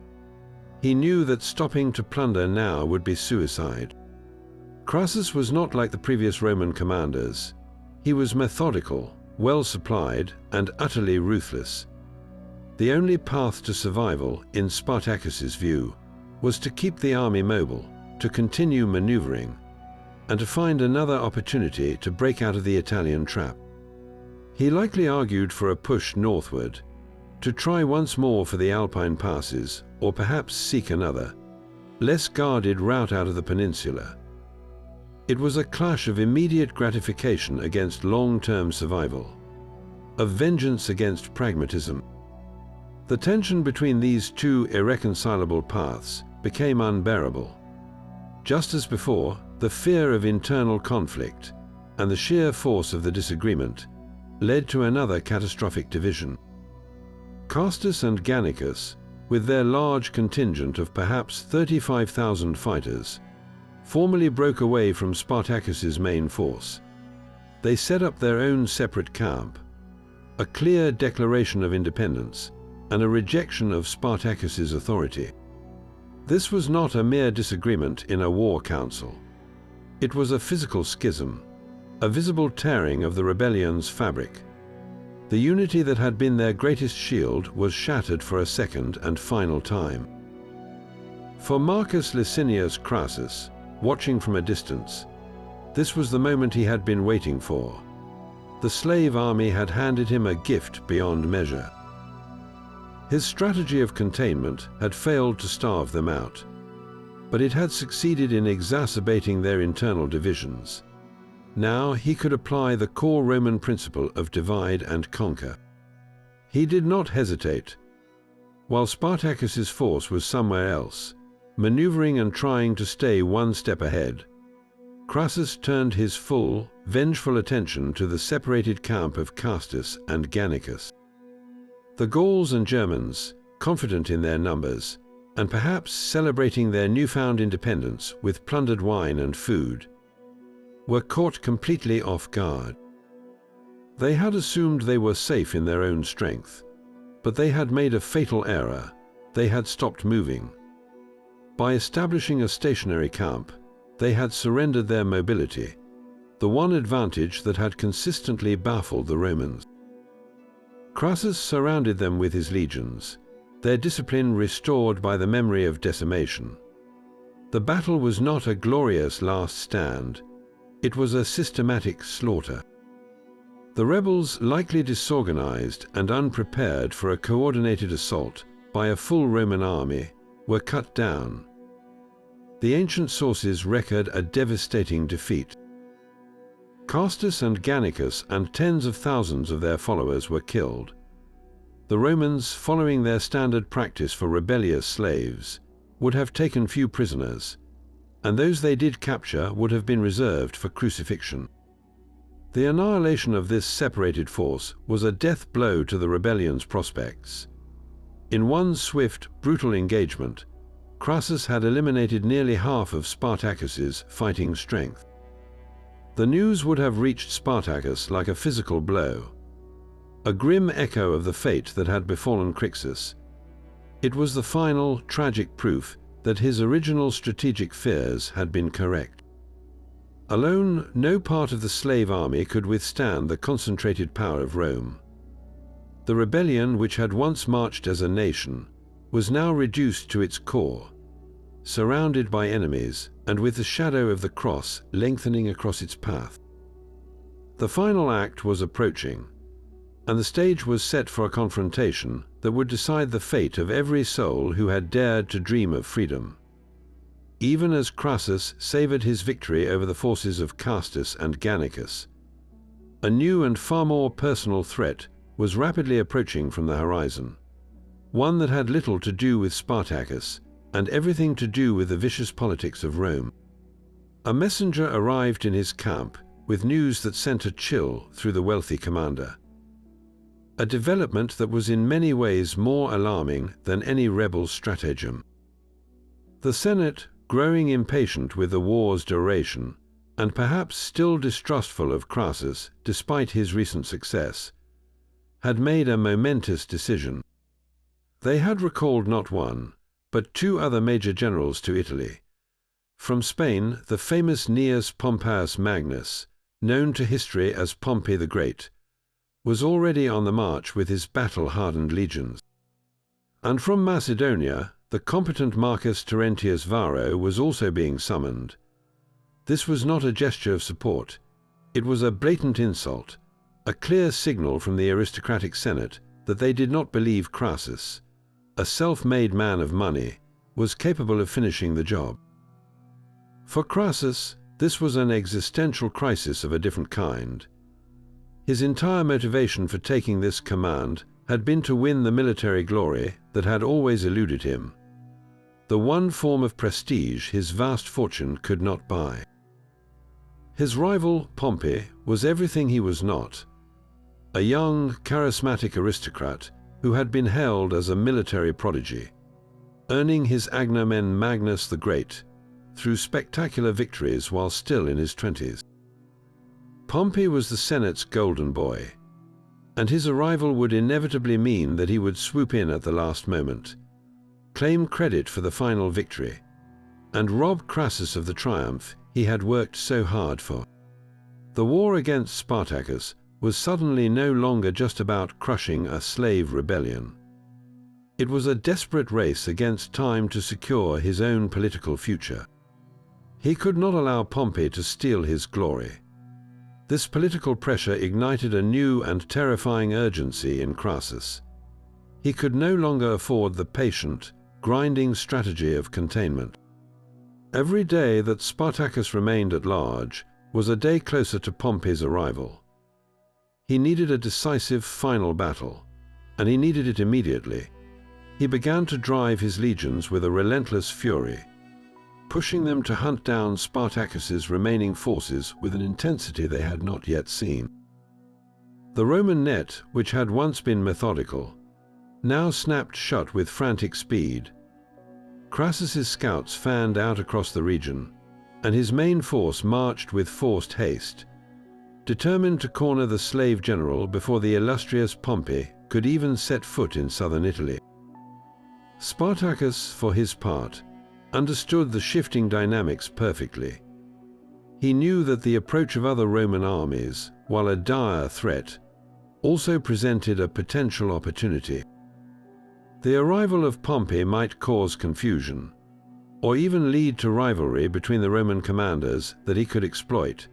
He knew that stopping to plunder now would be suicide. Crassus was not like the previous Roman commanders. He was methodical, well supplied, and utterly ruthless. The only path to survival, in Spartacus's view, was to keep the army mobile, to continue maneuvering, and to find another opportunity to break out of the Italian trap. He likely argued for a push northward, to try once more for the Alpine passes, or perhaps seek another, less guarded route out of the peninsula. It was a clash of immediate gratification against long-term survival, of vengeance against pragmatism. The tension between these two irreconcilable paths became unbearable. Just as before, the fear of internal conflict and the sheer force of the disagreement led to another catastrophic division. Castus and Gannicus, with their large contingent of perhaps 35,000 fighters, formally broke away from Spartacus's main force. They set up their own separate camp, a clear declaration of independence and a rejection of Spartacus's authority. This was not a mere disagreement in a war council. It was a physical schism, a visible tearing of the rebellion's fabric. The unity that had been their greatest shield was shattered for a second and final time. For Marcus Licinius Crassus, watching from a distance, this was the moment he had been waiting for. The slave army had handed him a gift beyond measure. His strategy of containment had failed to starve them out, but it had succeeded in exacerbating their internal divisions. Now he could apply the core Roman principle of divide and conquer. He did not hesitate. While Spartacus's force was somewhere else, maneuvering and trying to stay one step ahead, Crassus turned his full, vengeful attention to the separated camp of Castus and Gannicus. The Gauls and Germans, confident in their numbers, and perhaps celebrating their newfound independence with plundered wine and food, were caught completely off guard. They had assumed they were safe in their own strength, but they had made a fatal error. They had stopped moving. By establishing a stationary camp, they had surrendered their mobility, the one advantage that had consistently baffled the Romans. Crassus surrounded them with his legions, their discipline restored by the memory of decimation. The battle was not a glorious last stand, it was a systematic slaughter. The rebels, likely disorganized and unprepared for a coordinated assault by a full Roman army, were cut down. The ancient sources record a devastating defeat. Castus and Gannicus and tens of thousands of their followers were killed. The Romans, following their standard practice for rebellious slaves, would have taken few prisoners, and those they did capture would have been reserved for crucifixion. The annihilation of this separated force was a death blow to the rebellion's prospects. In one swift, brutal engagement, Crassus had eliminated nearly half of Spartacus's fighting strength. The news would have reached Spartacus like a physical blow, a grim echo of the fate that had befallen Crixus. It was the final, tragic proof that his original strategic fears had been correct. Alone, no part of the slave army could withstand the concentrated power of Rome. The rebellion, which had once marched as a nation, was now reduced to its core, surrounded by enemies and with the shadow of the cross lengthening across its path. The final act was approaching, and the stage was set for a confrontation that would decide the fate of every soul who had dared to dream of freedom. Even as Crassus savored his victory over the forces of Castus and Gannicus, a new and far more personal threat was rapidly approaching from the horizon, one that had little to do with Spartacus and everything to do with the vicious politics of Rome. A messenger arrived in his camp with news that sent a chill through the wealthy commander. A development that was in many ways more alarming than any rebel stratagem. The Senate, growing impatient with the war's duration, and perhaps still distrustful of Crassus despite his recent success, had made a momentous decision. They had recalled not one, but two other major generals to Italy. From Spain, the famous Gnaeus Pompeius Magnus, known to history as Pompey the Great, was already on the march with his battle-hardened legions. And from Macedonia, the competent Marcus Terentius Varro was also being summoned. This was not a gesture of support. It was a blatant insult, a clear signal from the aristocratic Senate that they did not believe Crassus, a self-made man of money, was capable of finishing the job. For Crassus, this was an existential crisis of a different kind. His entire motivation for taking this command had been to win the military glory that had always eluded him, the one form of prestige his vast fortune could not buy. His rival, Pompey, was everything he was not, a young, charismatic aristocrat who had been hailed as a military prodigy, earning his agnomen Magnus the Great through spectacular victories while still in his 20s. Pompey was the Senate's golden boy, and his arrival would inevitably mean that he would swoop in at the last moment, claim credit for the final victory, and rob Crassus of the triumph he had worked so hard for. The war against Spartacus was suddenly no longer just about crushing a slave rebellion. It was a desperate race against time to secure his own political future. He could not allow Pompey to steal his glory. This political pressure ignited a new and terrifying urgency in Crassus. He could no longer afford the patient, grinding strategy of containment. Every day that Spartacus remained at large was a day closer to Pompey's arrival. He needed a decisive final battle, and he needed it immediately. He began to drive his legions with a relentless fury, pushing them to hunt down Spartacus's remaining forces with an intensity they had not yet seen. The Roman net, which had once been methodical, now snapped shut with frantic speed. Crassus's scouts fanned out across the region, and his main force marched with forced haste, determined to corner the slave general before the illustrious Pompey could even set foot in southern Italy. Spartacus, for his part, understood the shifting dynamics perfectly. He knew that the approach of other Roman armies, while a dire threat, also presented a potential opportunity. The arrival of Pompey might cause confusion, or even lead to rivalry between the Roman commanders that he could exploit.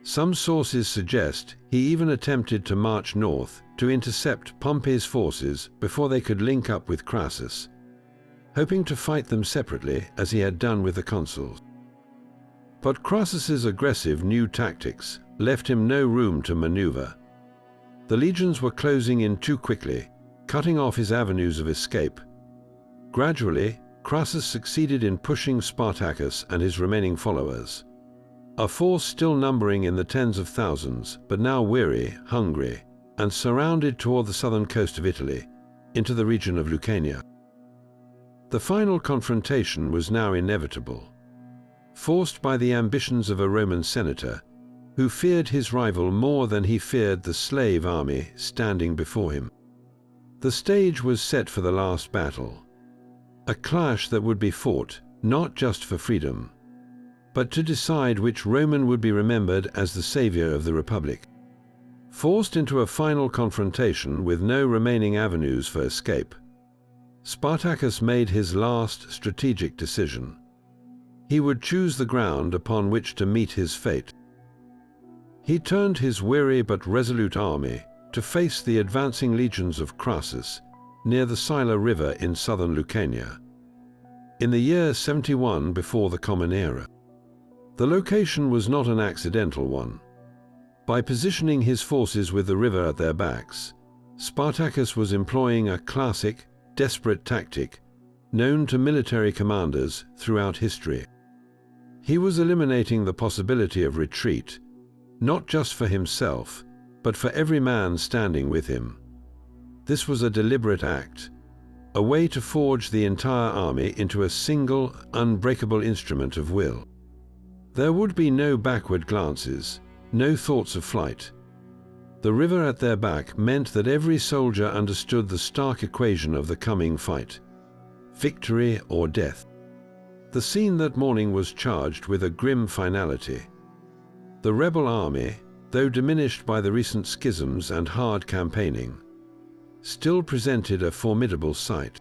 Some sources suggest he even attempted to march north to intercept Pompey's forces before they could link up with Crassus, hoping to fight them separately as he had done with the consuls. But Crassus's aggressive new tactics left him no room to maneuver. The legions were closing in too quickly, cutting off his avenues of escape. Gradually, Crassus succeeded in pushing Spartacus and his remaining followers, a force still numbering in the tens of thousands, but now weary, hungry, and surrounded toward the southern coast of Italy, into the region of Lucania. The final confrontation was now inevitable. Forced by the ambitions of a Roman senator, who feared his rival more than he feared the slave army standing before him. The stage was set for the last battle, a clash that would be fought not just for freedom, but to decide which Roman would be remembered as the savior of the Republic. Forced into a final confrontation with no remaining avenues for escape, Spartacus made his last strategic decision. He would choose the ground upon which to meet his fate. He turned his weary but resolute army to face the advancing legions of Crassus near the Sila River in southern Lucania, in the year 71 before the Common Era. The location was not an accidental one. By positioning his forces with the river at their backs, Spartacus was employing a classic, desperate tactic known to military commanders throughout history. He was eliminating the possibility of retreat, not just for himself, but for every man standing with him. This was a deliberate act, a way to forge the entire army into a single, unbreakable instrument of will. There would be no backward glances, no thoughts of flight. The river at their back meant that every soldier understood the stark equation of the coming fight: victory or death. The scene that morning was charged with a grim finality. The rebel army, though diminished by the recent schisms and hard campaigning, still presented a formidable sight.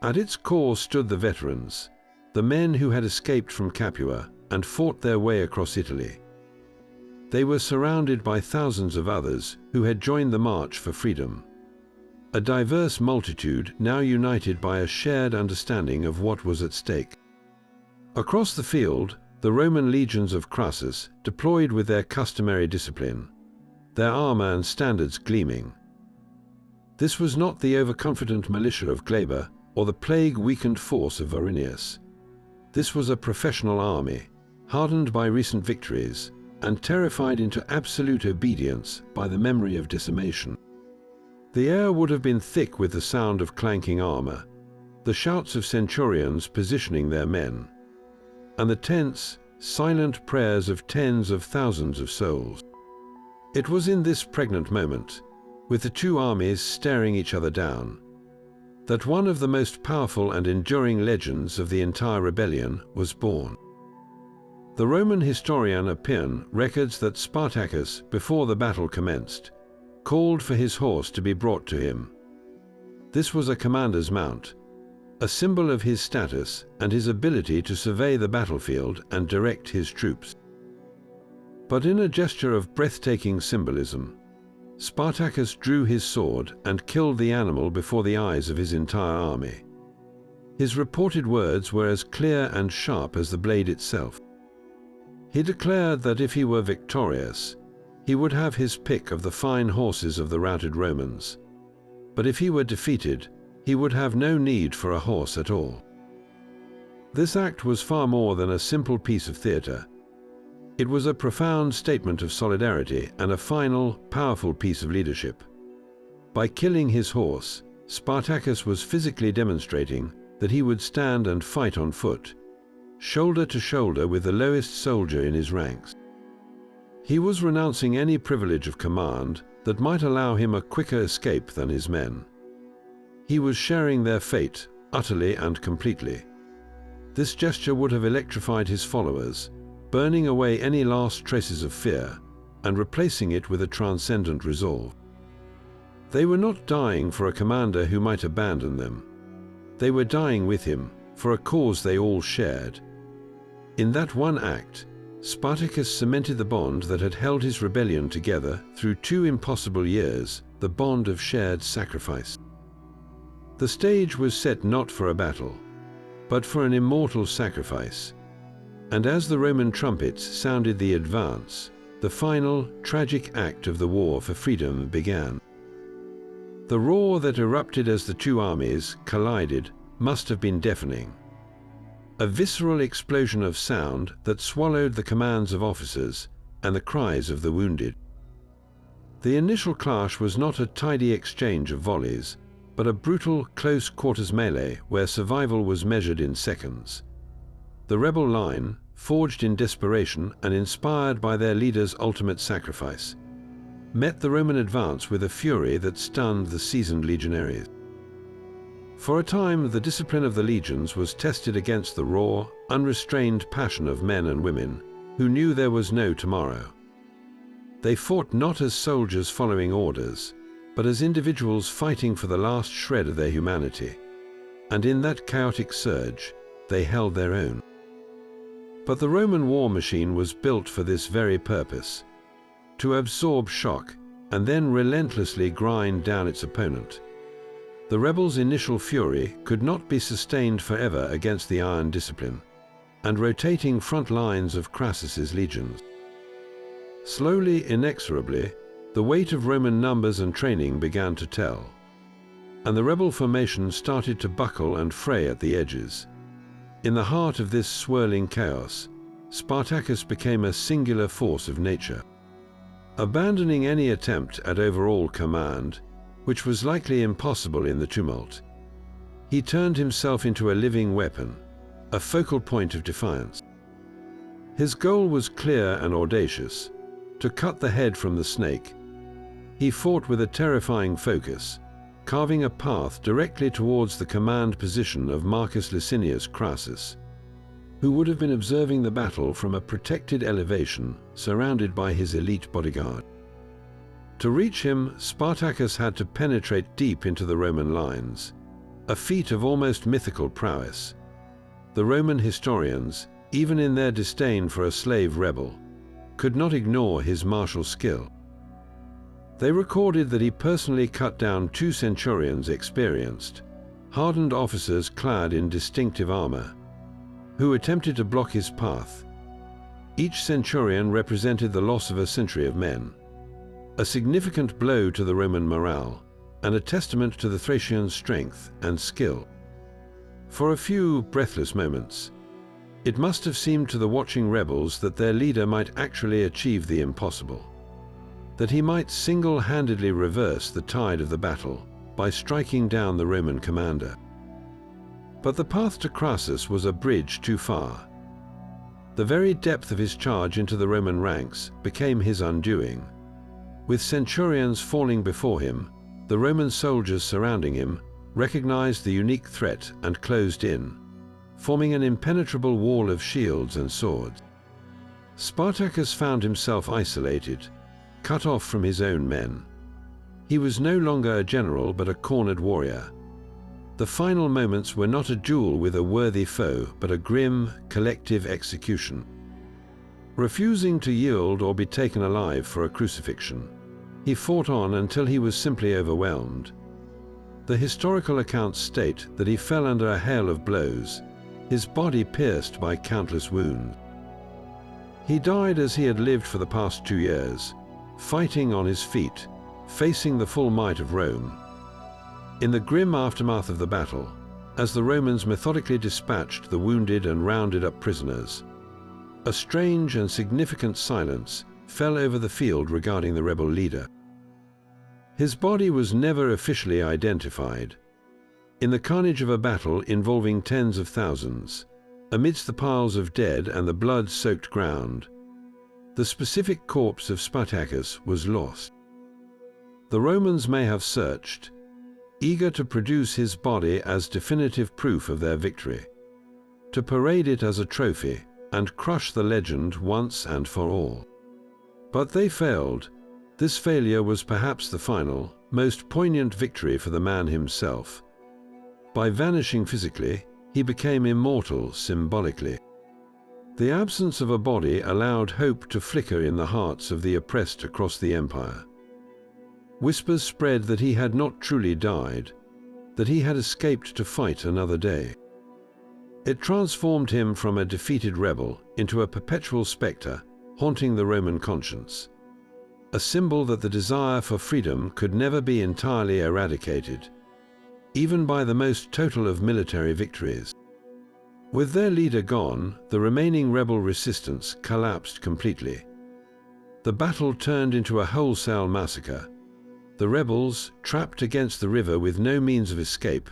At its core stood the veterans, the men who had escaped from Capua and fought their way across Italy. They were surrounded by thousands of others who had joined the march for freedom, a diverse multitude now united by a shared understanding of what was at stake. Across the field, the Roman legions of Crassus deployed with their customary discipline, their armor and standards gleaming. This was not the overconfident militia of Glaber or the plague-weakened force of Varinius. This was a professional army, hardened by recent victories and terrified into absolute obedience by the memory of decimation. The air would have been thick with the sound of clanking armor, the shouts of centurions positioning their men, and the tense, silent prayers of tens of thousands of souls. It was in this pregnant moment, with the two armies staring each other down, that one of the most powerful and enduring legends of the entire rebellion was born. The Roman historian Appian records that Spartacus, before the battle commenced, called for his horse to be brought to him. This was a commander's mount, a symbol of his status and his ability to survey the battlefield and direct his troops. But in a gesture of breathtaking symbolism, Spartacus drew his sword and killed the animal before the eyes of his entire army. His reported words were as clear and sharp as the blade itself. He declared that if he were victorious, he would have his pick of the fine horses of the routed Romans. But if he were defeated, he would have no need for a horse at all. This act was far more than a simple piece of theater. It was a profound statement of solidarity and a final, powerful piece of leadership. By killing his horse, Spartacus was physically demonstrating that he would stand and fight on foot, shoulder to shoulder with the lowest soldier in his ranks. He was renouncing any privilege of command that might allow him a quicker escape than his men. He was sharing their fate utterly and completely. This gesture would have electrified his followers, burning away any last traces of fear and replacing it with a transcendent resolve. They were not dying for a commander who might abandon them. They were dying with him for a cause they all shared. In that one act, Spartacus cemented the bond that had held his rebellion together through 2 impossible years, the bond of shared sacrifice. The stage was set not for a battle, but for an immortal sacrifice. And as the Roman trumpets sounded the advance, the final, tragic act of the war for freedom began. The roar that erupted as the two armies collided must have been deafening. A visceral explosion of sound that swallowed the commands of officers and the cries of the wounded. The initial clash was not a tidy exchange of volleys, but a brutal close-quarters melee where survival was measured in seconds. The rebel line, forged in desperation and inspired by their leader's ultimate sacrifice, met the Roman advance with a fury that stunned the seasoned legionaries. For a time, the discipline of the legions was tested against the raw, unrestrained passion of men and women who knew there was no tomorrow. They fought not as soldiers following orders, but as individuals fighting for the last shred of their humanity. And in that chaotic surge, they held their own. But the Roman war machine was built for this very purpose: to absorb shock and then relentlessly grind down its opponent. The rebels' initial fury could not be sustained forever against the iron discipline and rotating front lines of Crassus's legions. Slowly, inexorably, the weight of Roman numbers and training began to tell, and the rebel formation started to buckle and fray at the edges. In the heart of this swirling chaos, Spartacus became a singular force of nature. Abandoning any attempt at overall command, which was likely impossible in the tumult, he turned himself into a living weapon, a focal point of defiance. His goal was clear and audacious: to cut the head from the snake. He fought with a terrifying focus, carving a path directly towards the command position of Marcus Licinius Crassus, who would have been observing the battle from a protected elevation surrounded by his elite bodyguard. To reach him, Spartacus had to penetrate deep into the Roman lines, a feat of almost mythical prowess. The Roman historians, even in their disdain for a slave rebel, could not ignore his martial skill. They recorded that he personally cut down 2 centurions experienced, hardened officers clad in distinctive armor, who attempted to block his path. Each centurion represented the loss of a century of men, a significant blow to the Roman morale, and a testament to the Thracians' strength and skill. For a few breathless moments, it must have seemed to the watching rebels that their leader might actually achieve the impossible, that he might single-handedly reverse the tide of the battle by striking down the Roman commander. But the path to Crassus was a bridge too far. The very depth of his charge into the Roman ranks became his undoing. With centurions falling before him, the Roman soldiers surrounding him recognized the unique threat and closed in, forming an impenetrable wall of shields and swords. Spartacus found himself isolated, cut off from his own men. He was no longer a general but a cornered warrior. The final moments were not a duel with a worthy foe, but a grim, collective execution. Refusing to yield or be taken alive for a crucifixion, he fought on until he was simply overwhelmed. The historical accounts state that he fell under a hail of blows, his body pierced by countless wounds. He died as he had lived for the past 2 years, fighting on his feet, facing the full might of Rome. In the grim aftermath of the battle, as the Romans methodically dispatched the wounded and rounded up prisoners, a strange and significant silence fell over the field regarding the rebel leader. His body was never officially identified. In the carnage of a battle involving tens of thousands, amidst the piles of dead and the blood-soaked ground, the specific corpse of Spartacus was lost. The Romans may have searched, eager to produce his body as definitive proof of their victory, to parade it as a trophy and crush the legend once and for all. But they failed. This failure was perhaps the final, most poignant victory for the man himself. By vanishing physically, he became immortal symbolically. The absence of a body allowed hope to flicker in the hearts of the oppressed across the empire. Whispers spread that he had not truly died, that he had escaped to fight another day. It transformed him from a defeated rebel into a perpetual specter, haunting the Roman conscience, a symbol that the desire for freedom could never be entirely eradicated, even by the most total of military victories. With their leader gone, the remaining rebel resistance collapsed completely. The battle turned into a wholesale massacre. The rebels, trapped against the river with no means of escape,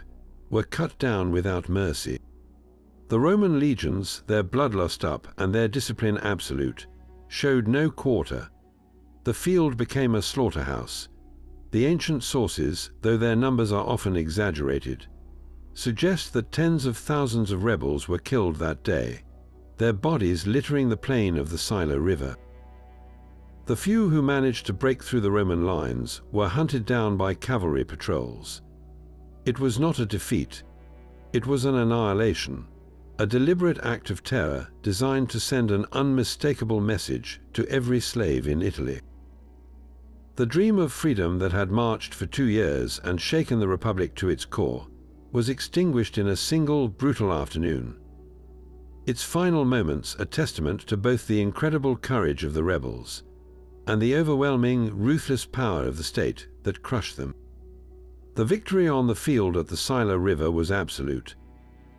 were cut down without mercy. The Roman legions, their bloodlust up and their discipline absolute, showed no quarter. The field became a slaughterhouse. The ancient sources, though their numbers are often exaggerated, suggest that tens of thousands of rebels were killed that day, their bodies littering the plain of the Sila River. The few who managed to break through the Roman lines were hunted down by cavalry patrols. It was not a defeat, it was an annihilation, a deliberate act of terror designed to send an unmistakable message to every slave in Italy. The dream of freedom that had marched for 2 years and shaken the Republic to its core was extinguished in a single brutal afternoon. Its final moments a testament to both the incredible courage of the rebels and the overwhelming, ruthless power of the state that crushed them. The victory on the field at the Sila River was absolute,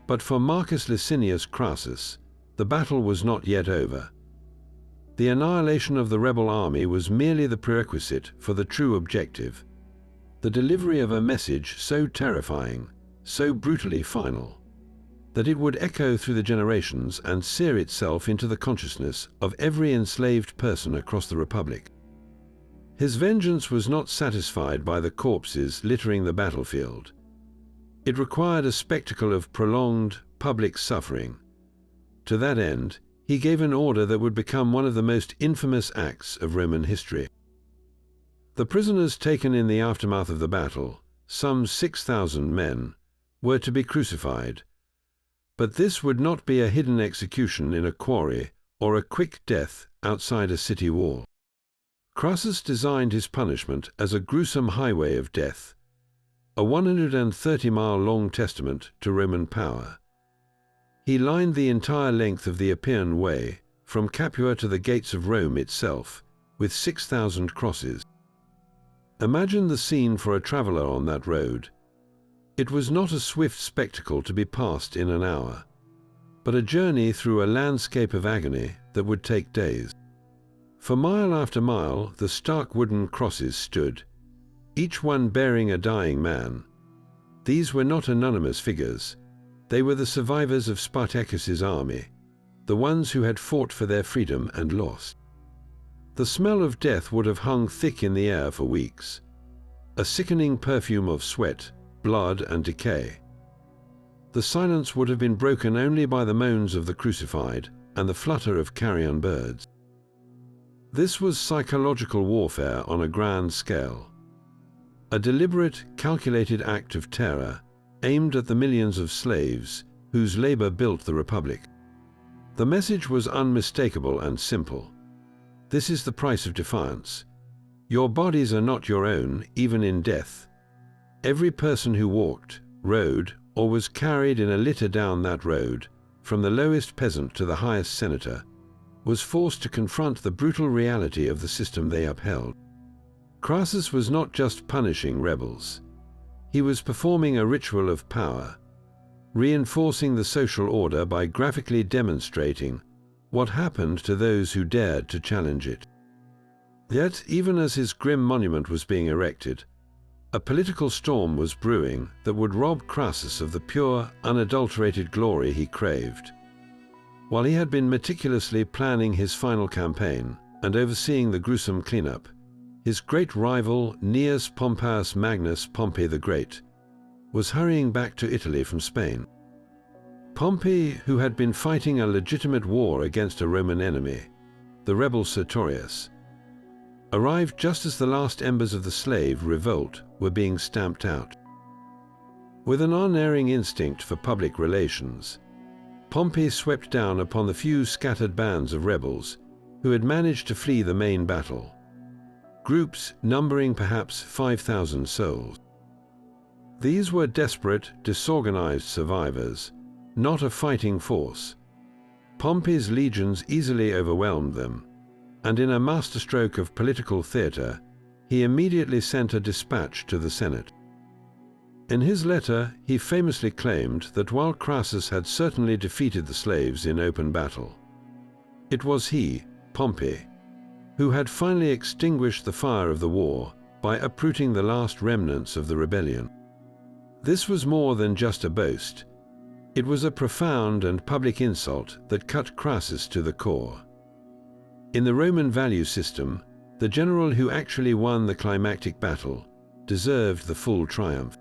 but for Marcus Licinius Crassus, the battle was not yet over. The annihilation of the rebel army was merely the prerequisite for the true objective, the delivery of a message so terrifying, so brutally final, that it would echo through the generations and sear itself into the consciousness of every enslaved person across the Republic. His vengeance was not satisfied by the corpses littering the battlefield. It required a spectacle of prolonged, public suffering. To that end, he gave an order that would become one of the most infamous acts of Roman history. The prisoners taken in the aftermath of the battle, some 6,000 men, were to be crucified. But this would not be a hidden execution in a quarry or a quick death outside a city wall. Crassus designed his punishment as a gruesome highway of death, a 130-mile-long testament to Roman power. He lined the entire length of the Appian Way, from Capua to the gates of Rome itself, with 6,000 crosses. Imagine the scene for a traveler on that road. It was not a swift spectacle to be passed in an hour, but a journey through a landscape of agony that would take days. For mile after mile, the stark wooden crosses stood, each one bearing a dying man. These were not anonymous figures. They were the survivors of Spartacus's army, the ones who had fought for their freedom and lost. The smell of death would have hung thick in the air for weeks, a sickening perfume of sweat, blood, and decay. The silence would have been broken only by the moans of the crucified and the flutter of carrion birds. This was psychological warfare on a grand scale, a deliberate, calculated act of terror aimed at the millions of slaves whose labor built the Republic. The message was unmistakable and simple. This is the price of defiance. Your bodies are not your own, even in death. Every person who walked, rode, or was carried in a litter down that road, from the lowest peasant to the highest senator, was forced to confront the brutal reality of the system they upheld. Crassus was not just punishing rebels. He was performing a ritual of power, reinforcing the social order by graphically demonstrating what happened to those who dared to challenge it. Yet, even as his grim monument was being erected, a political storm was brewing that would rob Crassus of the pure, unadulterated glory he craved. While he had been meticulously planning his final campaign and overseeing the gruesome cleanup, his great rival, Gnaeus Pompeius Magnus Pompey the Great, was hurrying back to Italy from Spain. Pompey, who had been fighting a legitimate war against a Roman enemy, the rebel Sertorius, arrived just as the last embers of the slave revolt were being stamped out. With an unerring instinct for public relations, Pompey swept down upon the few scattered bands of rebels who had managed to flee the main battle, groups numbering perhaps 5,000 souls. These were desperate, disorganized survivors, not a fighting force. Pompey's legions easily overwhelmed them, and in a masterstroke of political theatre, he immediately sent a dispatch to the Senate. In his letter, he famously claimed that while Crassus had certainly defeated the slaves in open battle, it was he, Pompey, who had finally extinguished the fire of the war by uprooting the last remnants of the rebellion. This was more than just a boast. It was a profound and public insult that cut Crassus to the core. In the Roman value system, the general who actually won the climactic battle deserved the full triumph.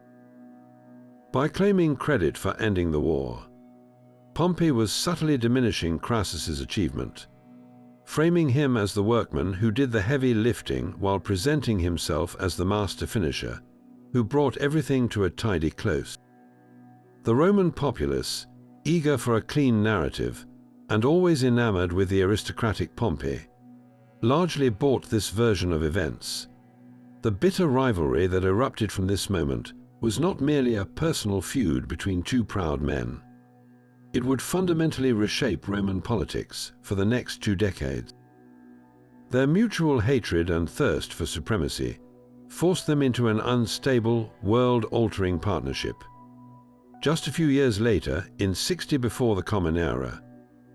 By claiming credit for ending the war, Pompey was subtly diminishing Crassus's achievement, framing him as the workman who did the heavy lifting while presenting himself as the master finisher, who brought everything to a tidy close. The Roman populace, eager for a clean narrative and always enamored with the aristocratic Pompey, largely bought this version of events. The bitter rivalry that erupted from this moment was not merely a personal feud between two proud men. It would fundamentally reshape Roman politics for the next 2 decades. Their mutual hatred and thirst for supremacy forced them into an unstable, world-altering partnership. Just a few years later, in 60 before the Common Era,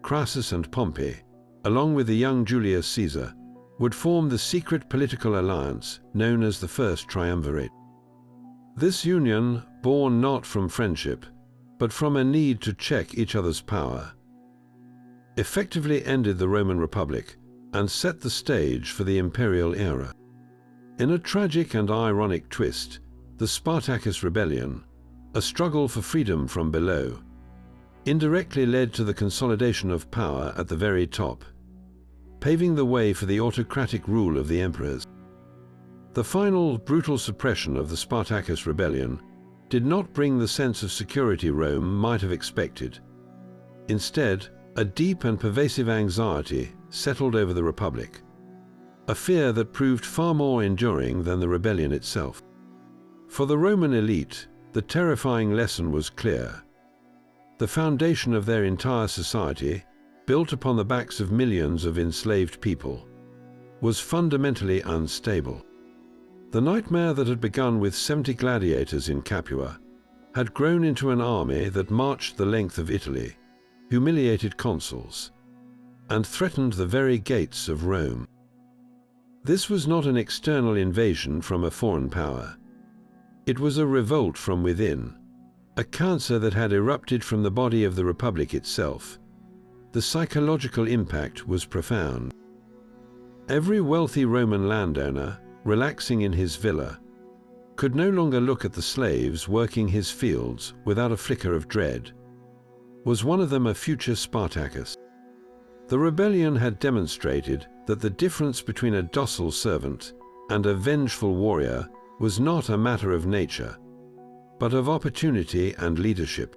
Crassus and Pompey, along with the young Julius Caesar, would form the secret political alliance known as the First Triumvirate. This union, born not from friendship, but from a need to check each other's power, effectively ended the Roman Republic and set the stage for the imperial era. In a tragic and ironic twist, the Spartacus rebellion, a struggle for freedom from below, indirectly led to the consolidation of power at the very top, paving the way for the autocratic rule of the emperors. The final brutal suppression of the Spartacus rebellion did not bring the sense of security Rome might have expected. Instead, a deep and pervasive anxiety settled over the Republic, a fear that proved far more enduring than the rebellion itself. For the Roman elite, the terrifying lesson was clear. The foundation of their entire society, built upon the backs of millions of enslaved people, was fundamentally unstable. The nightmare that had begun with 70 gladiators in Capua had grown into an army that marched the length of Italy, humiliated consuls, and threatened the very gates of Rome. This was not an external invasion from a foreign power. It was a revolt from within, a cancer that had erupted from the body of the Republic itself. The psychological impact was profound. Every wealthy Roman landowner, relaxing in his villa, could no longer look at the slaves working his fields without a flicker of dread. Was one of them a future Spartacus? The rebellion had demonstrated that the difference between a docile servant and a vengeful warrior was not a matter of nature, but of opportunity and leadership.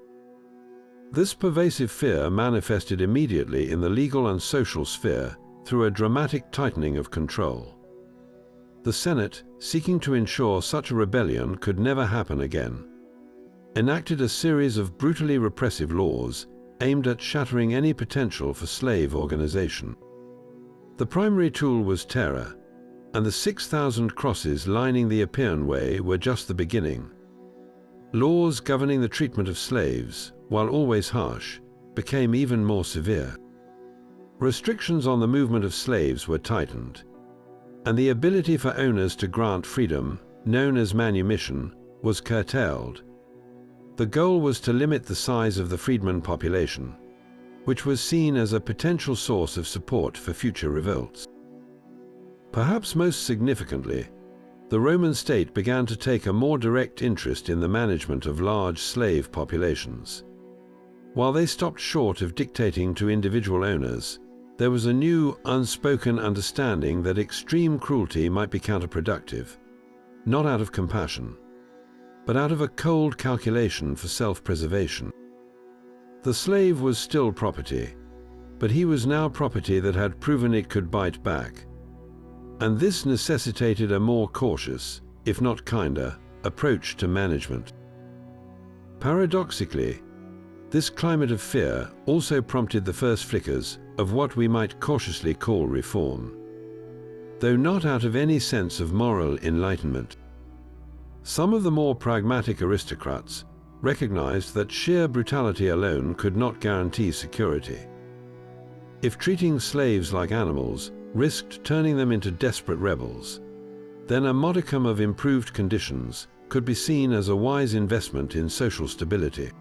This pervasive fear manifested immediately in the legal and social sphere through a dramatic tightening of control. The Senate, seeking to ensure such a rebellion could never happen again, enacted a series of brutally repressive laws aimed at shattering any potential for slave organization. The primary tool was terror, and the 6,000 crosses lining the Appian Way were just the beginning. Laws governing the treatment of slaves, while always harsh, became even more severe. Restrictions on the movement of slaves were tightened, and the ability for owners to grant freedom, known as manumission, was curtailed. The goal was to limit the size of the freedman population, which was seen as a potential source of support for future revolts. Perhaps most significantly, the Roman state began to take a more direct interest in the management of large slave populations. While they stopped short of dictating to individual owners, there was a new, unspoken understanding that extreme cruelty might be counterproductive, not out of compassion, but out of a cold calculation for self-preservation. The slave was still property, but he was now property that had proven it could bite back. And this necessitated a more cautious, if not kinder, approach to management. Paradoxically, this climate of fear also prompted the first flickers of what we might cautiously call reform. though not out of any sense of moral enlightenment. Some of the more pragmatic aristocrats recognized that sheer brutality alone could not guarantee security. If treating slaves like animals risked turning them into desperate rebels, then a modicum of improved conditions could be seen as a wise investment in social stability.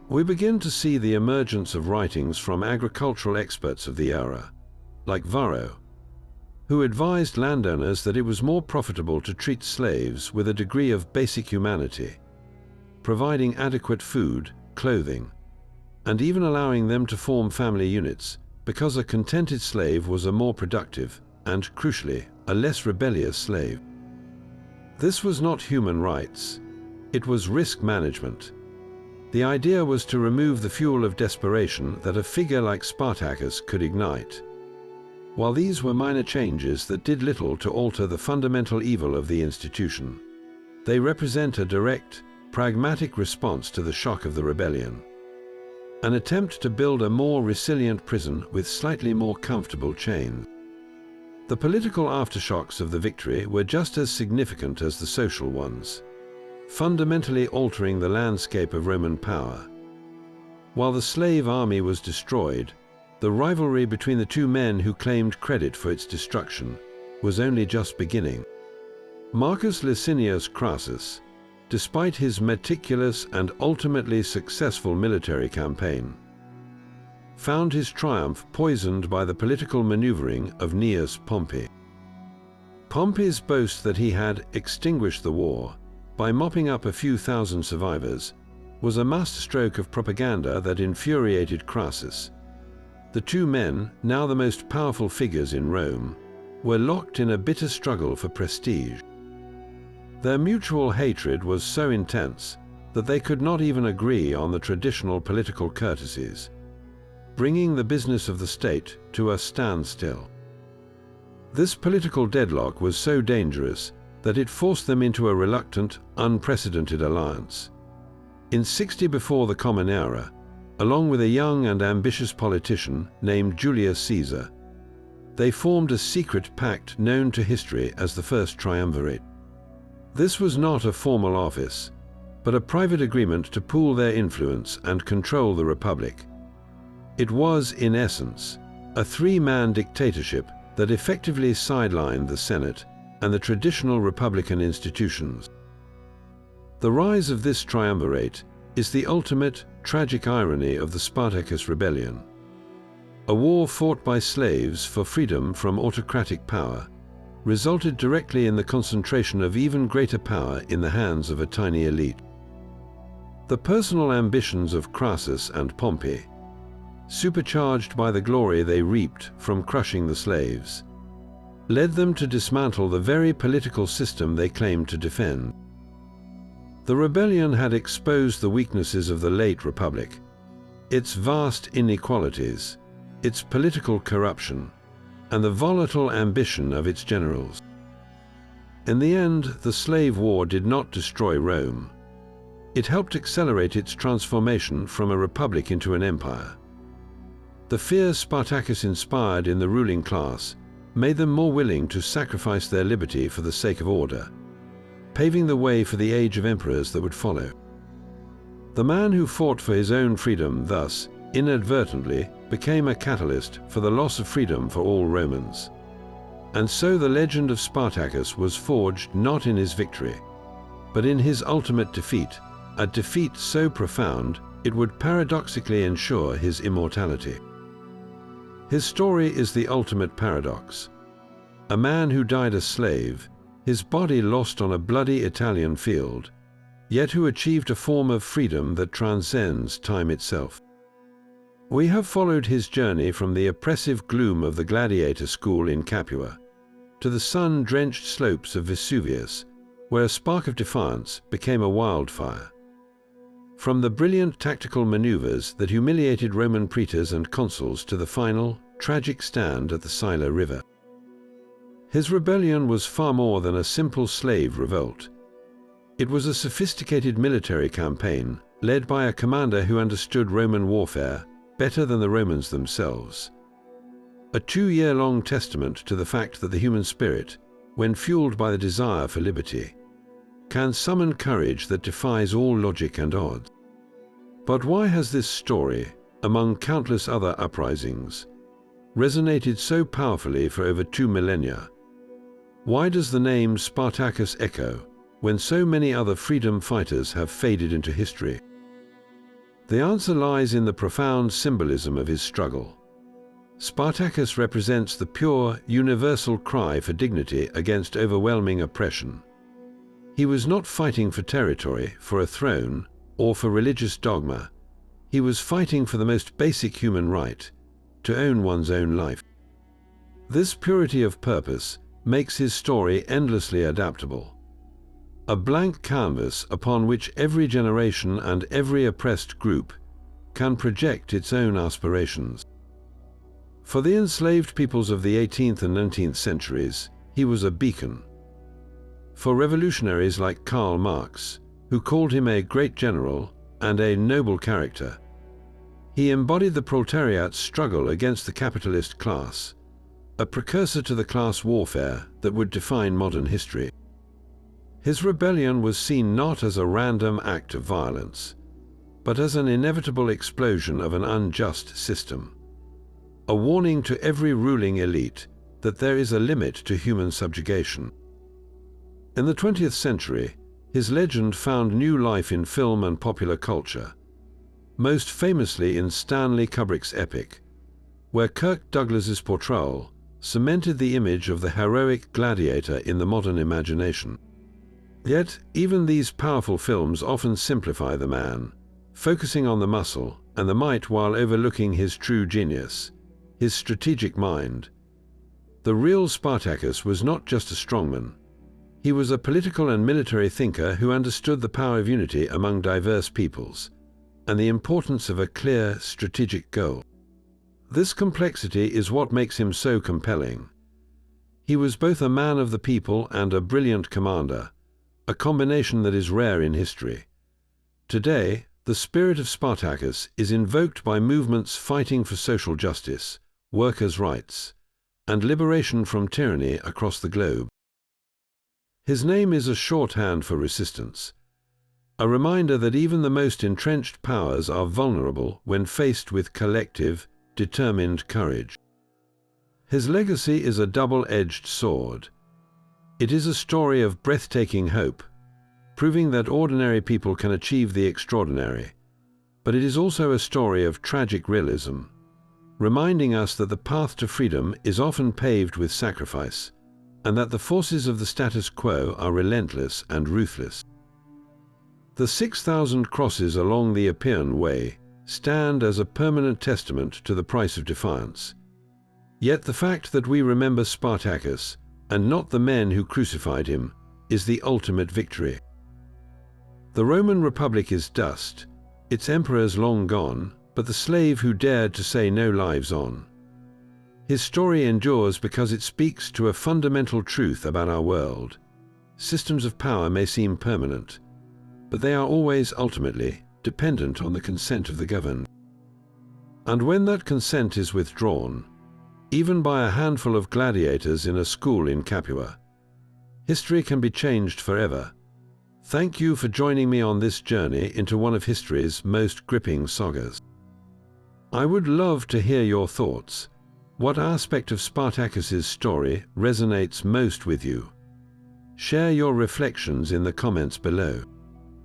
We begin to see the emergence of writings from agricultural experts of the era, like Varro, who advised landowners that it was more profitable to treat slaves with a degree of basic humanity, providing adequate food, clothing, and even allowing them to form family units, because a contented slave was a more productive and, crucially, a less rebellious slave. This was not human rights, it was risk management. The idea was to remove the fuel of desperation that a figure like Spartacus could ignite. While these were minor changes that did little to alter the fundamental evil of the institution, they represent a direct, pragmatic response to the shock of the rebellion. An attempt to build a more resilient prison with slightly more comfortable chains. The political aftershocks of the victory were just as significant as the social ones, fundamentally altering the landscape of Roman power. While the slave army was destroyed, the rivalry between the two men who claimed credit for its destruction was only just beginning. Marcus Licinius Crassus, despite his meticulous and ultimately successful military campaign, found his triumph poisoned by the political maneuvering of Gnaeus Pompey. Pompey's boast that he had extinguished the war by mopping up a few thousand survivors was a masterstroke of propaganda that infuriated Crassus. The two men, now the most powerful figures in Rome, were locked in a bitter struggle for prestige. Their mutual hatred was so intense that they could not even agree on the traditional political courtesies, bringing the business of the state to a standstill. This political deadlock was so dangerous that it forced them into a reluctant, unprecedented alliance. In 60 before the Common Era, along with a young and ambitious politician named Julius Caesar, they formed a secret pact known to history as the First Triumvirate. This was not a formal office, but a private agreement to pool their influence and control the Republic. It was, in essence, a three-man dictatorship that effectively sidelined the Senate and the traditional republican institutions. The rise of this triumvirate is the ultimate, tragic irony of the Spartacus rebellion. A war fought by slaves for freedom from autocratic power resulted directly in the concentration of even greater power in the hands of a tiny elite. The personal ambitions of Crassus and Pompey, supercharged by the glory they reaped from crushing the slaves, led them to dismantle the very political system they claimed to defend. The rebellion had exposed the weaknesses of the late Republic, its vast inequalities, its political corruption, and the volatile ambition of its generals. In the end, the slave war did not destroy Rome. It helped accelerate its transformation from a republic into an empire. The fear Spartacus inspired in the ruling class made them more willing to sacrifice their liberty for the sake of order, paving the way for the age of emperors that would follow. The man who fought for his own freedom thus, inadvertently, became a catalyst for the loss of freedom for all Romans. And so the legend of Spartacus was forged not in his victory, but in his ultimate defeat, a defeat so profound it would paradoxically ensure his immortality. His story is the ultimate paradox. A man who died a slave, his body lost on a bloody Italian field, yet who achieved a form of freedom that transcends time itself. We have followed his journey from the oppressive gloom of the gladiator school in Capua to the sun-drenched slopes of Vesuvius, where a spark of defiance became a wildfire. From the brilliant tactical maneuvers that humiliated Roman praetors and consuls to the final, tragic stand at the Sila River. His rebellion was far more than a simple slave revolt. It was a sophisticated military campaign led by a commander who understood Roman warfare better than the Romans themselves. a 2-year-long testament to the fact that the human spirit, when fueled by the desire for liberty, can summon courage that defies all logic and odds. But why has this story, among countless other uprisings, resonated so powerfully for over 2 millennia? Why does the name Spartacus echo when so many other freedom fighters have faded into history? The answer lies in the profound symbolism of his struggle. Spartacus represents the pure, universal cry for dignity against overwhelming oppression. He was not fighting for territory, for a throne, or for religious dogma. He was fighting for the most basic human right, to own one's own life. This purity of purpose makes his story endlessly adaptable. A blank canvas upon which every generation and every oppressed group can project its own aspirations. For the enslaved peoples of the 18th and 19th centuries, he was a beacon. For revolutionaries like Karl Marx, who called him a great general and a noble character, he embodied the proletariat's struggle against the capitalist class, a precursor to the class warfare that would define modern history. His rebellion was seen not as a random act of violence, but as an inevitable explosion of an unjust system, a warning to every ruling elite that there is a limit to human subjugation. In the 20th century, his legend found new life in film and popular culture, most famously in Stanley Kubrick's epic, where Kirk Douglas's portrayal cemented the image of the heroic gladiator in the modern imagination. Yet, even these powerful films often simplify the man, focusing on the muscle and the might while overlooking his true genius, his strategic mind. The real Spartacus was not just a strongman. He was a political and military thinker who understood the power of unity among diverse peoples and the importance of a clear strategic goal. This complexity is what makes him so compelling. He was both a man of the people and a brilliant commander, a combination that is rare in history. Today, the spirit of Spartacus is invoked by movements fighting for social justice, workers' rights, and liberation from tyranny across the globe. His name is a shorthand for resistance, a reminder that even the most entrenched powers are vulnerable when faced with collective, determined courage. His legacy is a double-edged sword. It is a story of breathtaking hope, proving that ordinary people can achieve the extraordinary, but it is also a story of tragic realism, reminding us that the path to freedom is often paved with sacrifice, and that the forces of the status quo are relentless and ruthless. The 6,000 crosses along the Appian Way stand as a permanent testament to the price of defiance. Yet the fact that we remember Spartacus, and not the men who crucified him, is the ultimate victory. The Roman Republic is dust, its emperors long gone, but the slave who dared to say no lives on. His story endures because it speaks to a fundamental truth about our world. Systems of power may seem permanent, but they are always ultimately dependent on the consent of the governed. And when that consent is withdrawn, even by a handful of gladiators in a school in Capua, history can be changed forever. Thank you for joining me on this journey into one of history's most gripping sagas. I would love to hear your thoughts. What aspect of Spartacus's story resonates most with you? Share your reflections in the comments below.